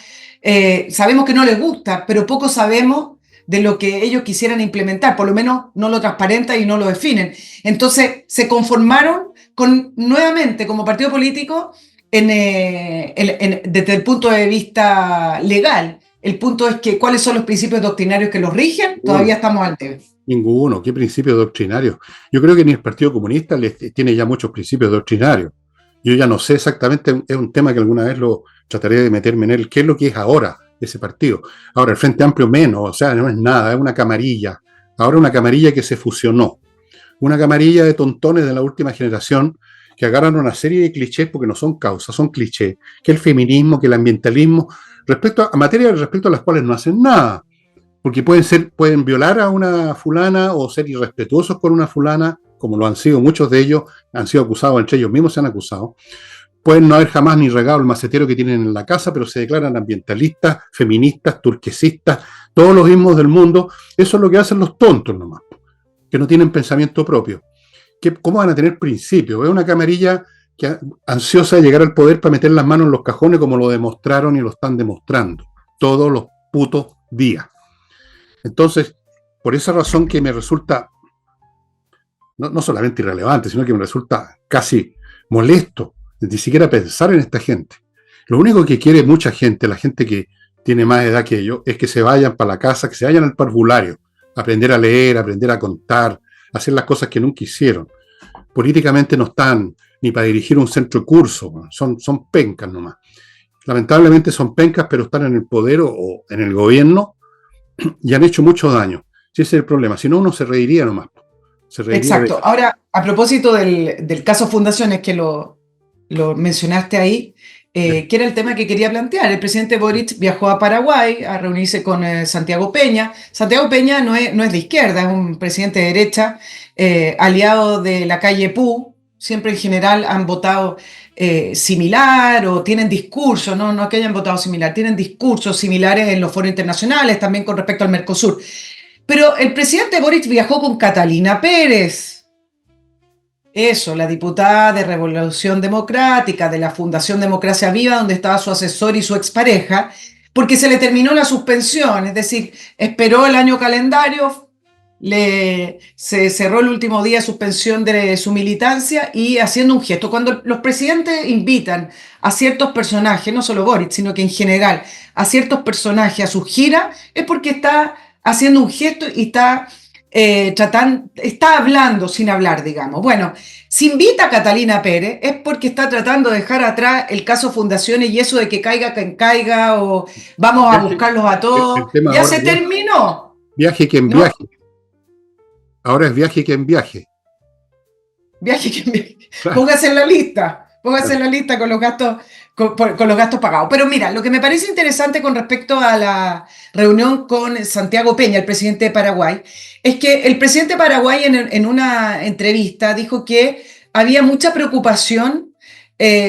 Sabemos que no les gusta, pero poco sabemos de lo que ellos quisieran implementar, por lo menos no lo transparentan y no lo definen. Entonces se conformaron nuevamente como partido político desde el punto de vista legal. El punto es que cuáles son los principios doctrinarios que los rigen, todavía Ninguno, estamos al debe. ninguno. ¿Qué principios doctrinarios? Yo creo que ni el Partido Comunista tiene ya muchos principios doctrinarios. Yo ya no sé exactamente, es un tema que alguna vez lo trataré de meterme en él, qué es lo que es ahora ese partido. Ahora, el Frente Amplio menos, o sea, no es nada, es una camarilla. Ahora una camarilla que se fusionó. Una camarilla de tontones de la última generación que agarran una serie de clichés porque no son causas, son clichés, que el feminismo, que el ambientalismo, a materias respecto a las cuales no hacen nada, porque pueden violar a una fulana o ser irrespetuosos con una fulana, como lo han sido muchos de ellos, han sido acusados, entre ellos mismos se han acusado. Pueden no haber jamás ni regado el macetero que tienen en la casa, pero se declaran ambientalistas, feministas, turquesistas, todos los ismos del mundo. Eso es lo que hacen los tontos nomás, que no tienen pensamiento propio. ¿Cómo van a tener principios? Es una camarilla ansiosa de llegar al poder para meter las manos en los cajones como lo demostraron y lo están demostrando todos los putos días. Entonces, por esa razón que me resulta no solamente irrelevante, sino que me resulta casi molesto ni siquiera pensar en esta gente. Lo único que quiere mucha gente, la gente que tiene más edad que yo, es que se vayan para la casa, que se vayan al parvulario, aprender a leer, aprender a contar, hacer las cosas que nunca hicieron. Políticamente no están ni para dirigir un centro de curso, son pencas nomás. Lamentablemente son pencas, pero están en el poder o en el gobierno y han hecho mucho daño. Si ese es el problema, si no uno se reiría nomás. Se reiría Exacto. Ahora, a propósito del caso Fundaciones, que lo mencionaste ahí, que era el tema que quería plantear. El presidente Boric viajó a Paraguay a reunirse con Santiago Peña. Santiago Peña no es de izquierda, es un presidente de derecha, aliado de la calle Pou. Siempre en general han votado similar o tienen discursos, no que hayan votado similar, tienen discursos similares en los foros internacionales, también con respecto al Mercosur. Pero el presidente Boric viajó con Catalina Pérez. Eso, la diputada de Revolución Democrática, de la Fundación Democracia Viva, donde estaba su asesor y su expareja, porque se le terminó la suspensión, es decir, esperó el año calendario, se cerró el último día de suspensión de su militancia y haciendo un gesto. Cuando los presidentes invitan a ciertos personajes, no solo Boric, sino que en general a ciertos personajes a su gira, es porque está haciendo un gesto y está hablando sin hablar, digamos. Bueno, si invita a Catalina Pérez es porque está tratando de dejar atrás el caso Fundaciones y eso de que caiga quien caiga o vamos a buscarlos a el todos. tema Ya ahora se terminó, viaje quien ¿no? viaje. Ahora es viaje quien viaje. Viaje quien viaje. Claro, Póngase en la lista. Póngase en claro. la lista con los gastos con los gastos pagados. Pero mira, lo que me parece interesante con respecto a la reunión con Santiago Peña, el presidente de Paraguay, es que el presidente de Paraguay en una entrevista dijo que había mucha preocupación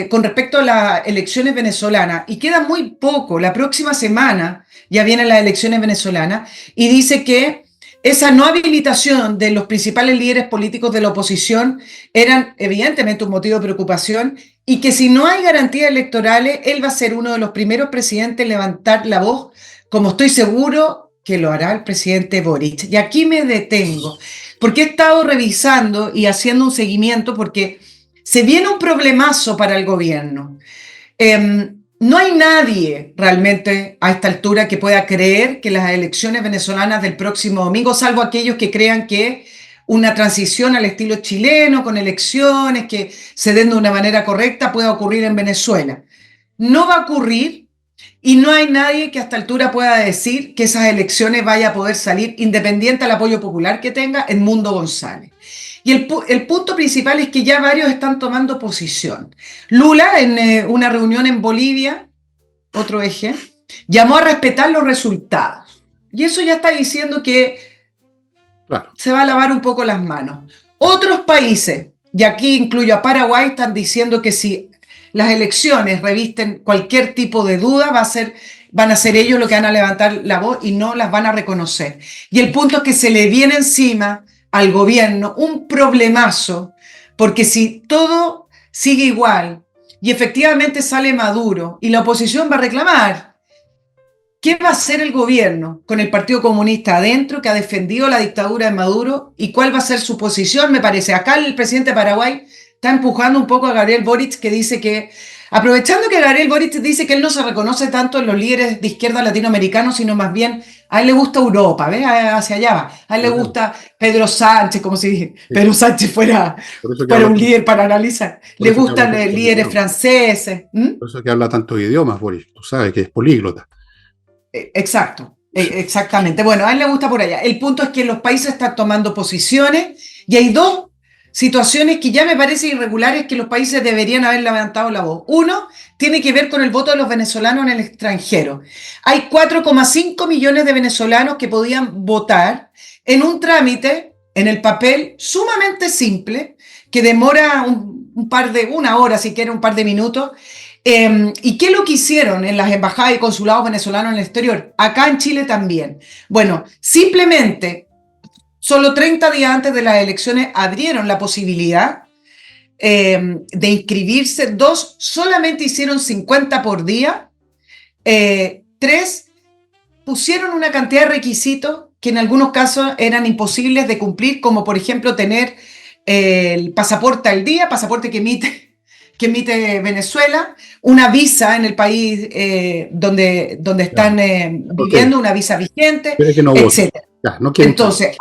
con respecto a las elecciones venezolanas y queda muy poco. La próxima semana ya vienen las elecciones venezolanas y dice que esa no habilitación de los principales líderes políticos de la oposición eran evidentemente un motivo de preocupación y que si no hay garantías electorales, él va a ser uno de los primeros presidentes en levantar la voz, como estoy seguro que lo hará el presidente Boric. Y aquí me detengo, porque he estado revisando y haciendo un seguimiento, porque se viene un problemazo para el gobierno. No hay nadie realmente a esta altura que pueda creer que las elecciones venezolanas del próximo domingo, salvo aquellos que crean que una transición al estilo chileno, con elecciones que se den de una manera correcta, pueda ocurrir en Venezuela. No va a ocurrir y no hay nadie que a esta altura pueda decir que esas elecciones vaya a poder salir independiente del apoyo popular que tenga Edmundo González. Y el punto principal es que ya varios están tomando posición. Lula, en una reunión en Bolivia, otro eje, llamó a respetar los resultados. Y eso ya está diciendo que se va a lavar un poco las manos. Otros países, y aquí incluyo a Paraguay, están diciendo que si las elecciones revisten cualquier tipo de duda, van a ser ellos los que van a levantar la voz y no las van a reconocer. Y el punto es que se le viene encima al gobierno un problemazo, porque si todo sigue igual y efectivamente sale Maduro y la oposición va a reclamar, ¿qué va a hacer el gobierno con el Partido Comunista adentro que ha defendido la dictadura de Maduro y cuál va a ser su posición? Me parece, acá el presidente de Paraguay está empujando un poco a Gabriel Boric, que dice que, aprovechando que Gabriel Boric dice que él no se reconoce tanto en los líderes de izquierda latinoamericanos, sino más bien a él le gusta Europa, ¿ves? Hacia allá va. A él le gusta Pedro Sánchez, como si Pedro Sánchez fuera un líder para analizar. Le gustan líderes franceses. Por eso es que habla tantos idiomas, Boris. Tú sabes que es políglota. Exacto. Exactamente. Bueno, a él le gusta por allá. El punto es que los países están tomando posiciones y hay dos situaciones que ya me parecen irregulares que los países deberían haber levantado la voz. Uno tiene que ver con el voto de los venezolanos en el extranjero. Hay 4,5 millones de venezolanos que podían votar en un trámite, en el papel, sumamente simple, que demora una hora, si quiere, un par de minutos. ¿Y qué es lo que hicieron en las embajadas y consulados venezolanos en el exterior? Acá en Chile también. Bueno, simplemente solo 30 días antes de las elecciones abrieron la posibilidad de inscribirse. 2, solamente hicieron 50 por día. 3, pusieron una cantidad de requisitos que en algunos casos eran imposibles de cumplir, como por ejemplo tener el pasaporte al día, pasaporte que emite Venezuela, una visa en el país donde están viviendo, una visa vigente, etc. Entonces,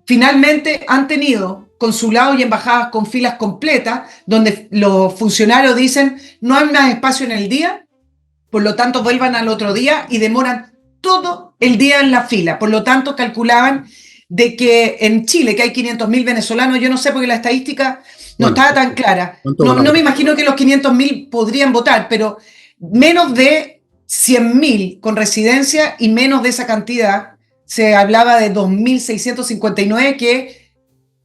finalmente han tenido consulados y embajadas con filas completas, donde los funcionarios dicen no hay más espacio en el día, por lo tanto vuelvan al otro día y demoran todo el día en la fila. Por lo tanto, calculaban de que en Chile, que hay 500.000 venezolanos, yo no sé porque la estadística no estaba tan clara. No me imagino que los 500.000 podrían votar, pero menos de 100.000 con residencia y menos de esa cantidad. Se hablaba de 2.659 que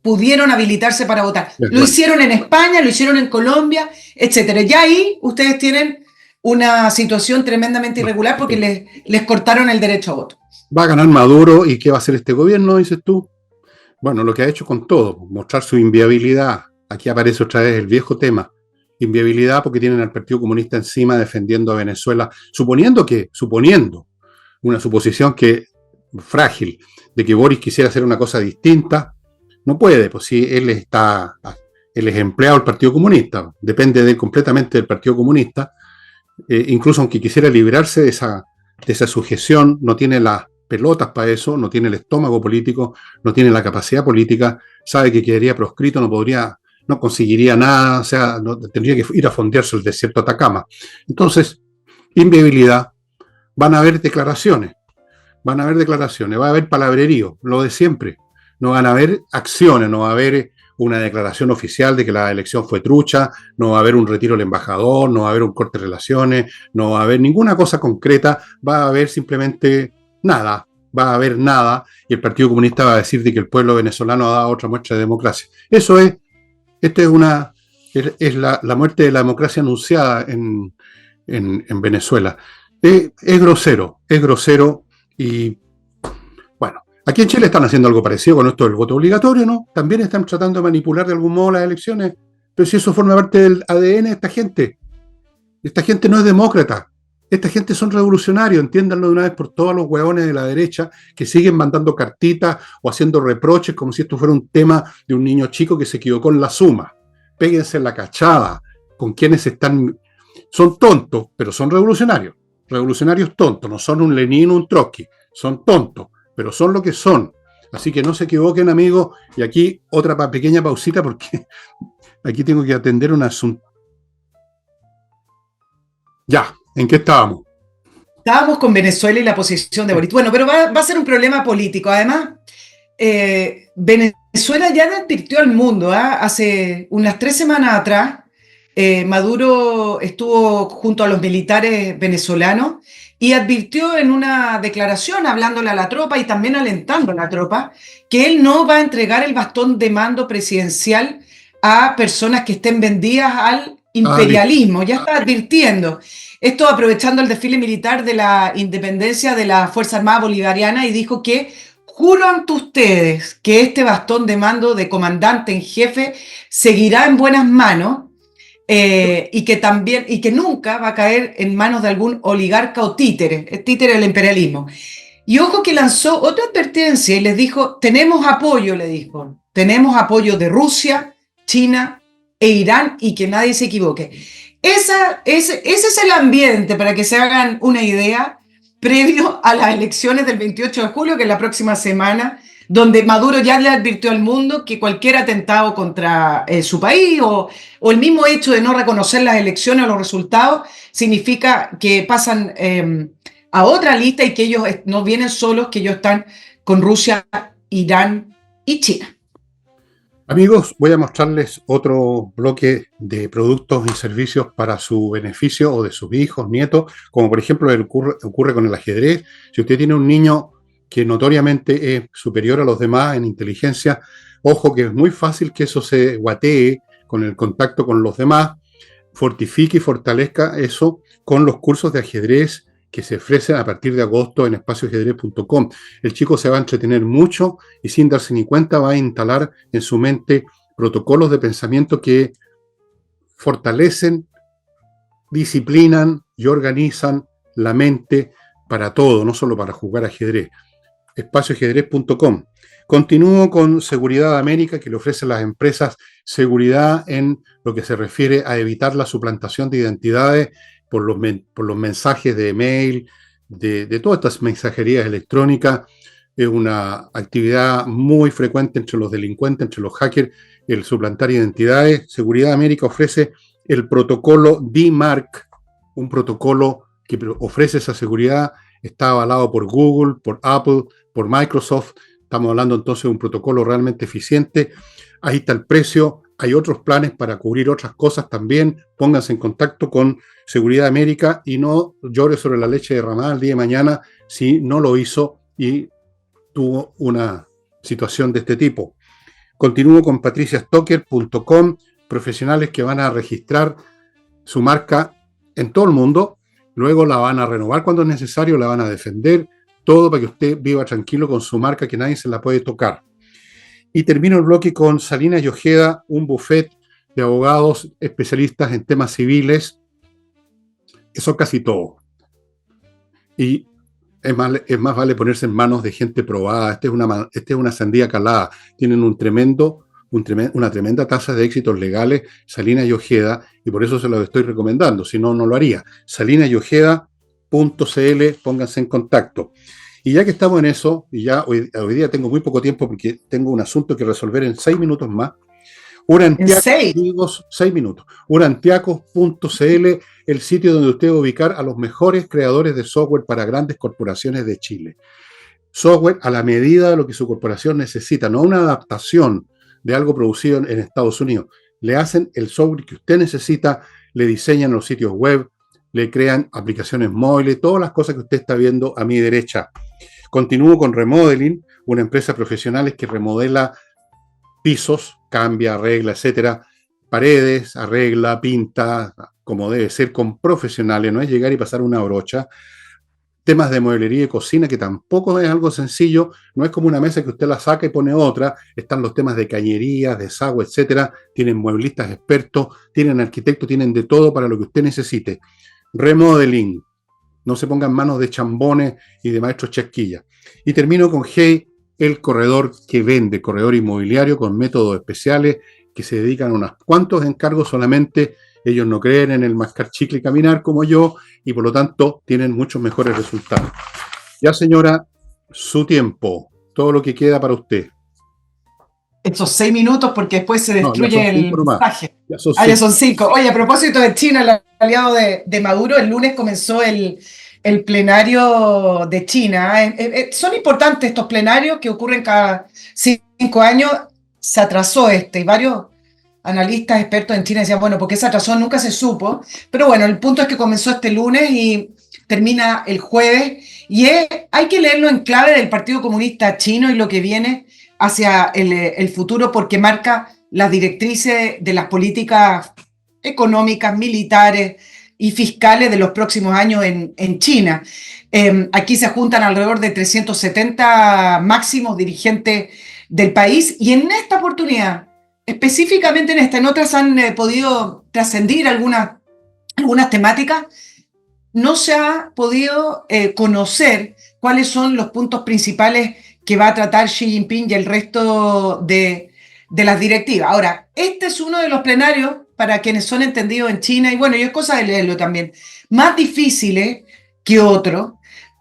pudieron habilitarse para votar. Lo hicieron en España, lo hicieron en Colombia, etcétera. Ya ahí ustedes tienen una situación tremendamente irregular porque les cortaron el derecho a voto. Va a ganar Maduro, ¿y qué va a hacer este gobierno, dices tú? Bueno, lo que ha hecho con todo, mostrar su inviabilidad. Aquí aparece otra vez el viejo tema. Inviabilidad porque tienen al Partido Comunista encima defendiendo a Venezuela, suponiendo una suposición que frágil, de que Boris quisiera hacer una cosa distinta. No puede, pues si él es empleado del Partido Comunista, depende de él completamente del Partido Comunista, incluso aunque quisiera librarse de esa sujeción, no tiene las pelotas para eso, no tiene el estómago político, no tiene la capacidad política, sabe que quedaría proscrito, no conseguiría nada, o sea, tendría que ir a fondearse el desierto de Atacama. Entonces, inviabilidad, van a haber declaraciones, va a haber palabrerío, lo de siempre. No van a haber acciones, no va a haber una declaración oficial de que la elección fue trucha, no va a haber un retiro del embajador, no va a haber un corte de relaciones, no va a haber ninguna cosa concreta, va a haber simplemente nada, va a haber nada, y el Partido Comunista va a decir de que el pueblo venezolano ha dado otra muestra de democracia. Eso es, esta es la muerte de la democracia anunciada en Venezuela. Es grosero y bueno, aquí en Chile están haciendo algo parecido con esto del voto obligatorio, ¿no? También están tratando de manipular de algún modo las elecciones, pero si eso forma parte del ADN de esta gente no es demócrata, esta gente son revolucionarios, entiéndanlo de una vez por todas los hueones de la derecha que siguen mandando cartitas o haciendo reproches como si esto fuera un tema de un niño chico que se equivocó en la suma. Péguense en la cachada con quienes están... Son tontos, pero son revolucionarios. Revolucionarios tontos, no son un Lenin o un Trotsky, son tontos, pero son lo que son. Así que no se equivoquen, amigos. Y aquí otra pequeña pausita porque aquí tengo que atender un asunto. Ya, ¿en qué estábamos? Estábamos con Venezuela y la posición de Boric. Bueno, pero va a ser un problema político. Además, Venezuela ya le advirtió al mundo, ¿eh? Hace unas 3 semanas atrás, Maduro estuvo junto a los militares venezolanos y advirtió en una declaración, hablándole a la tropa y también alentando a la tropa, que él no va a entregar el bastón de mando presidencial a personas que estén vendidas al imperialismo. Ya está advirtiendo. Esto aprovechando el desfile militar de la independencia de la Fuerza Armada Bolivariana, y dijo que juro ante ustedes que este bastón de mando de comandante en jefe seguirá en buenas manos, y que nunca va a caer en manos de algún oligarca o títere, el títere del imperialismo. Y ojo que lanzó otra advertencia y les dijo, tenemos apoyo de Rusia, China e Irán, y que nadie se equivoque. Ese es el ambiente, para que se hagan una idea, previo a las elecciones del 28 de julio, que es la próxima semana, donde Maduro ya le advirtió al mundo que cualquier atentado contra su país o el mismo hecho de no reconocer las elecciones o los resultados significa que pasan a otra lista, y que ellos no vienen solos, que ellos están con Rusia, Irán y China. Amigos, voy a mostrarles otro bloque de productos y servicios para su beneficio o de sus hijos, nietos, como por ejemplo ocurre con el ajedrez. Si usted tiene un niño que notoriamente es superior a los demás en inteligencia, ojo que es muy fácil que eso se guatee con el contacto con los demás. Fortifique y fortalezca eso con los cursos de ajedrez que se ofrecen a partir de agosto en espacioajedrez.com. El chico se va a entretener mucho y sin darse ni cuenta va a instalar en su mente protocolos de pensamiento que fortalecen, disciplinan y organizan la mente para todo, no solo para jugar ajedrez. espacioajedrez.com. Continúo con Seguridad América, que le ofrece a las empresas seguridad en lo que se refiere a evitar la suplantación de identidades por los mensajes de email, de todas estas mensajerías electrónicas. Es una actividad muy frecuente entre los delincuentes, entre los hackers, el suplantar identidades. Seguridad América ofrece el protocolo DMARC, un protocolo que ofrece esa seguridad. Está avalado por Google, por Apple, por Microsoft. Estamos hablando entonces de un protocolo realmente eficiente. Ahí está el precio. Hay otros planes para cubrir otras cosas también. Pónganse en contacto con Seguridad América y no llore sobre la leche derramada el día de mañana si no lo hizo y tuvo una situación de este tipo. Continúo con patriciastocker.com, profesionales que van a registrar su marca en todo el mundo. Luego la van a renovar cuando es necesario, la van a defender, todo para que usted viva tranquilo con su marca, que nadie se la puede tocar. Y termino el bloque con Salinas y Ojeda, un buffet de abogados especialistas en temas civiles. Eso es casi todo. Y es más vale ponerse en manos de gente probada. Esta es una sandía calada. Tienen una tremenda tasa de éxitos legales, Salinas y Ojeda, y por eso se los estoy recomendando. Si no, no lo haría. salinasyojeda.cl, pónganse en contacto. Y ya que estamos en eso, y ya hoy día tengo muy poco tiempo porque tengo un asunto que resolver en 6 minutos más. Amigos, 6 minutos. Urantiacos.cl, el sitio donde usted va a ubicar a los mejores creadores de software para grandes corporaciones de Chile. Software a la medida de lo que su corporación necesita, no una adaptación de algo producido en Estados Unidos. Le hacen el software que usted necesita, le diseñan los sitios web, le crean aplicaciones móviles, todas las cosas que usted está viendo a mi derecha. Continúo con Remodeling, una empresa profesional que remodela pisos, cambia, arregla, etcétera, paredes, arregla, pinta, como debe ser, con profesionales, no es llegar y pasar una brocha. Temas de mueblería y cocina, que tampoco es algo sencillo, no es como una mesa que usted la saca y pone otra, están los temas de cañería, desagüe, etcétera, tienen mueblistas expertos, tienen arquitectos, tienen de todo para lo que usted necesite. Remodeling, no se pongan manos de chambones y de maestros chasquillas. Y termino con Hey, el corredor que vende, corredor inmobiliario con métodos especiales que se dedican a unos cuantos encargos solamente. Ellos no creen en el mascar chicle y caminar como yo y por lo tanto tienen muchos mejores resultados. Ya señora, su tiempo, todo lo que queda para usted. Esos 6 minutos porque después se destruye el mensaje. Ya son 5. Oye, a propósito de China, el aliado de Maduro, el lunes comenzó el plenario de China. Son importantes estos plenarios que ocurren cada 5 años. Se atrasó y varios analistas expertos en China decían, bueno, ¿por qué se atrasó? Nunca se supo. Pero bueno, el punto es que comenzó este lunes y termina el jueves. Y hay que leerlo en clave del Partido Comunista Chino y lo que viene hacia el futuro, porque marca las directrices de las políticas económicas, militares y fiscales de los próximos años en China. Aquí se juntan alrededor de 370 máximos dirigentes del país y en esta oportunidad, específicamente en otras han podido trascender algunas temáticas. No se ha podido conocer cuáles son los puntos principales que va a tratar Xi Jinping y el resto de las directivas. Ahora, este es uno de los plenarios, para quienes son entendidos en China, y bueno, y es cosa de leerlo también, más difíciles que otros,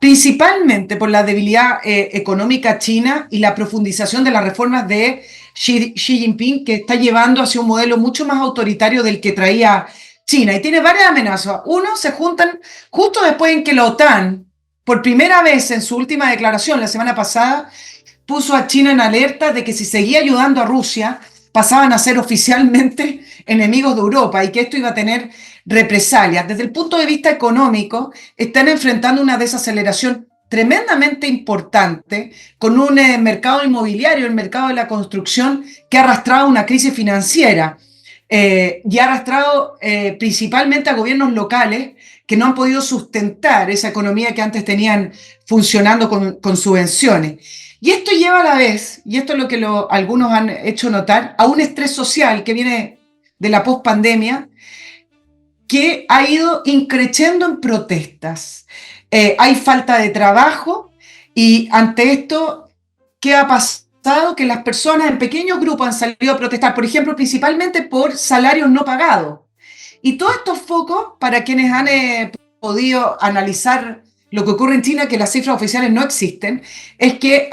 principalmente por la debilidad económica china y la profundización de las reformas de Xi Jinping, que está llevando hacia un modelo mucho más autoritario del que traía China. Y tiene varias amenazas. Uno, se juntan justo después en que la OTAN, por primera vez en su última declaración la semana pasada, puso a China en alerta de que si seguía ayudando a Rusia, pasaban a ser oficialmente enemigos de Europa y que esto iba a tener represalias. Desde el punto de vista económico, están enfrentando una desaceleración tremendamente importante con un mercado inmobiliario, el mercado de la construcción, que ha arrastrado una crisis financiera y ha arrastrado principalmente a gobiernos locales que no han podido sustentar esa economía que antes tenían funcionando con subvenciones. Y esto lleva a la vez, y esto es lo que algunos han hecho notar, a un estrés social que viene de la pospandemia, que ha ido increciendo en protestas. Hay falta de trabajo y ante esto, ¿qué ha pasado? Que las personas en pequeños grupos han salido a protestar, por ejemplo, principalmente por salarios no pagados. Y todos estos focos, para quienes han podido analizar lo que ocurre en China, que las cifras oficiales no existen, es que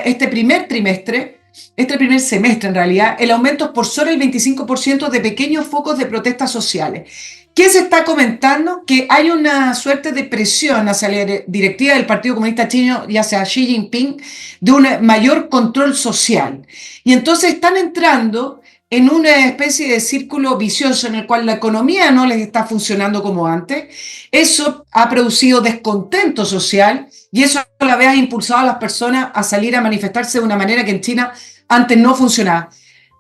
este primer semestre en realidad, el aumento es por sobre el 25% de pequeños focos de protestas sociales. ¿Qué se está comentando? Que hay una suerte de presión hacia la directiva del Partido Comunista Chino y hacia Xi Jinping de un mayor control social. Y entonces están entrando en una especie de círculo vicioso en el cual la economía no les está funcionando como antes. Eso ha producido descontento social y eso a la vez ha impulsado a las personas a salir a manifestarse de una manera que en China antes no funcionaba.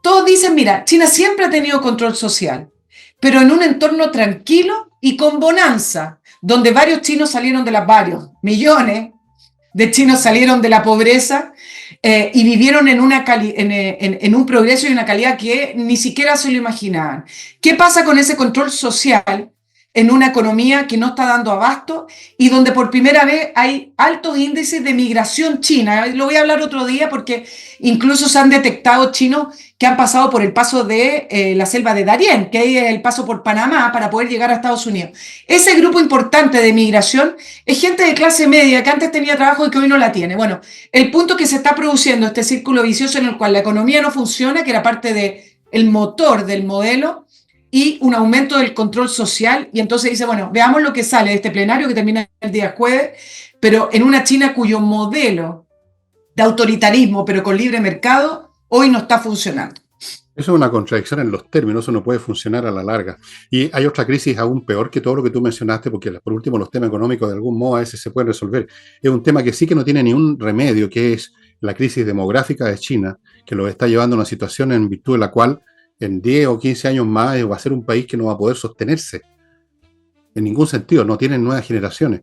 Todos dicen, mira, China siempre ha tenido control social, pero en un entorno tranquilo y con bonanza, donde varios chinos salieron varios millones de chinos salieron de la pobreza y vivieron en un progreso y una calidad que ni siquiera se lo imaginaban. ¿Qué pasa con ese control social en una economía que no está dando abasto y donde por primera vez hay altos índices de migración china? Lo voy a hablar otro día porque incluso se han detectado chinos que han pasado por el paso de la selva de Darién, que es el paso por Panamá para poder llegar a Estados Unidos. Ese grupo importante de migración es gente de clase media que antes tenía trabajo y que hoy no la tiene. Bueno, el punto que se está produciendo este círculo vicioso en el cual la economía no funciona, que era parte del motor del modelo, y un aumento del control social, y entonces dice, bueno, veamos lo que sale de este plenario que termina el día jueves, pero en una China cuyo modelo de autoritarismo, pero con libre mercado, hoy no está funcionando. Eso es una contradicción en los términos, eso no puede funcionar a la larga. Y hay otra crisis aún peor que todo lo que tú mencionaste, porque por último los temas económicos de algún modo a veces se pueden resolver. Es un tema que sí que no tiene ni un remedio, que es la crisis demográfica de China, que lo está llevando a una situación en virtud de la cual en 10 o 15 años más va a ser un país que no va a poder sostenerse en ningún sentido, no tienen nuevas generaciones.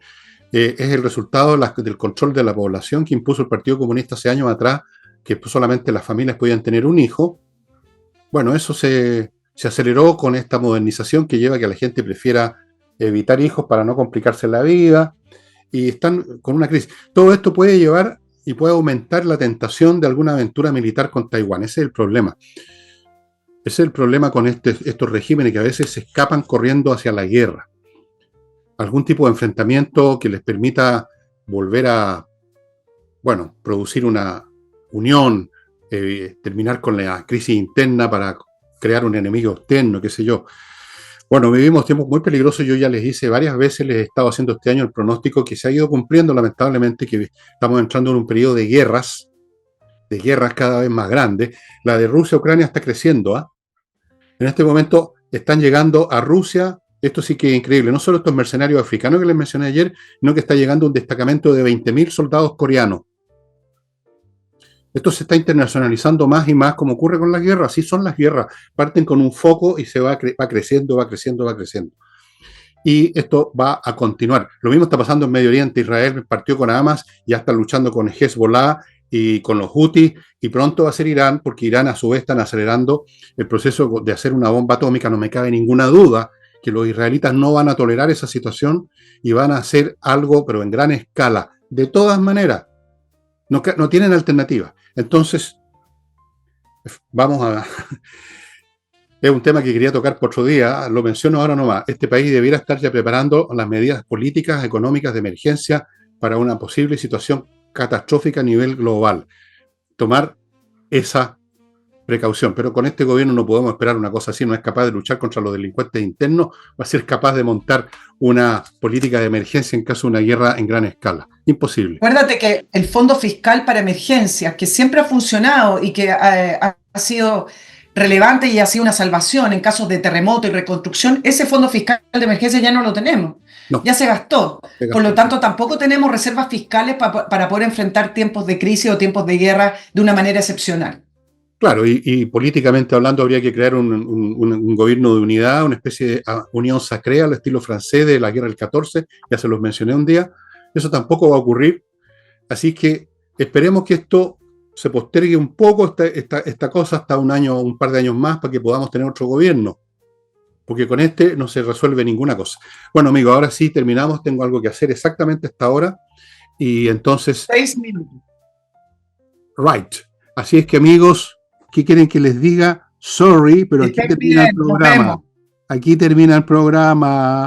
Es el resultado del control de la población que impuso el Partido Comunista hace años atrás, que solamente las familias podían tener un hijo. Bueno, eso se aceleró con esta modernización que lleva a que la gente prefiera evitar hijos para no complicarse la vida y están con una crisis. Todo esto puede llevar y puede aumentar la tentación de alguna aventura militar con Taiwán. Ese es el problema. Ese es el problema con estos regímenes que a veces se escapan corriendo hacia la guerra. Algún tipo de enfrentamiento que les permita volver a, bueno, producir una unión, terminar con la crisis interna para crear un enemigo externo, qué sé yo. Bueno, vivimos tiempos muy peligrosos. Yo ya les hice varias veces, les he estado haciendo este año el pronóstico que se ha ido cumpliendo lamentablemente, que estamos entrando en un periodo de guerras cada vez más grandes. La de Rusia-Ucrania está creciendo. En este momento están llegando a Rusia, esto sí que es increíble, no solo estos mercenarios africanos que les mencioné ayer, sino que está llegando un destacamento de 20.000 soldados coreanos. Esto se está internacionalizando más y más, como ocurre con las guerras. Así son las guerras. Parten con un foco y se va creciendo, va creciendo, va creciendo. Y esto va a continuar. Lo mismo está pasando en Medio Oriente. Israel partió con Hamas, ya está luchando con Hezbollah y con los Houthis, y pronto va a ser Irán, porque Irán a su vez están acelerando el proceso de hacer una bomba atómica. No me cabe ninguna duda que los israelitas no van a tolerar esa situación y van a hacer algo, pero en gran escala. De todas maneras, no tienen alternativa. Entonces, vamos a... Es un tema que quería tocar por otro día, lo menciono ahora nomás. Este país debiera estar ya preparando las medidas políticas, económicas de emergencia para una posible situación catastrófica a nivel global. Tomar esa precaución, pero con este gobierno no podemos esperar una cosa así. No es capaz de luchar contra los delincuentes internos, va a ser capaz de montar una política de emergencia en caso de una guerra en gran escala. Imposible. Acuérdate que el Fondo Fiscal para Emergencias, que siempre ha funcionado y que ha sido relevante y ha sido una salvación en casos de terremoto y reconstrucción, ese Fondo Fiscal de Emergencia ya no lo tenemos, No, ya se gastó. se Por lo gastó. tanto, tampoco tenemos reservas fiscales para poder enfrentar tiempos de crisis o tiempos de guerra de una manera excepcional. Claro, y políticamente hablando habría que crear un gobierno de unidad, una especie de unión sacrea al estilo francés de la guerra del 14, ya se los mencioné un día. Eso tampoco va a ocurrir, así que esperemos que esto se postergue un poco, esta cosa, hasta un par de años más, para que podamos tener otro gobierno, porque con este no se resuelve ninguna cosa. Bueno, amigo, ahora sí terminamos, tengo algo que hacer exactamente a esta hora, y entonces, 6 minutos. right. Así es que, amigos, ¿qué quieren que les diga? Sorry, pero Que aquí estén termina el bien, nos programa. vemos. Aquí termina el programa.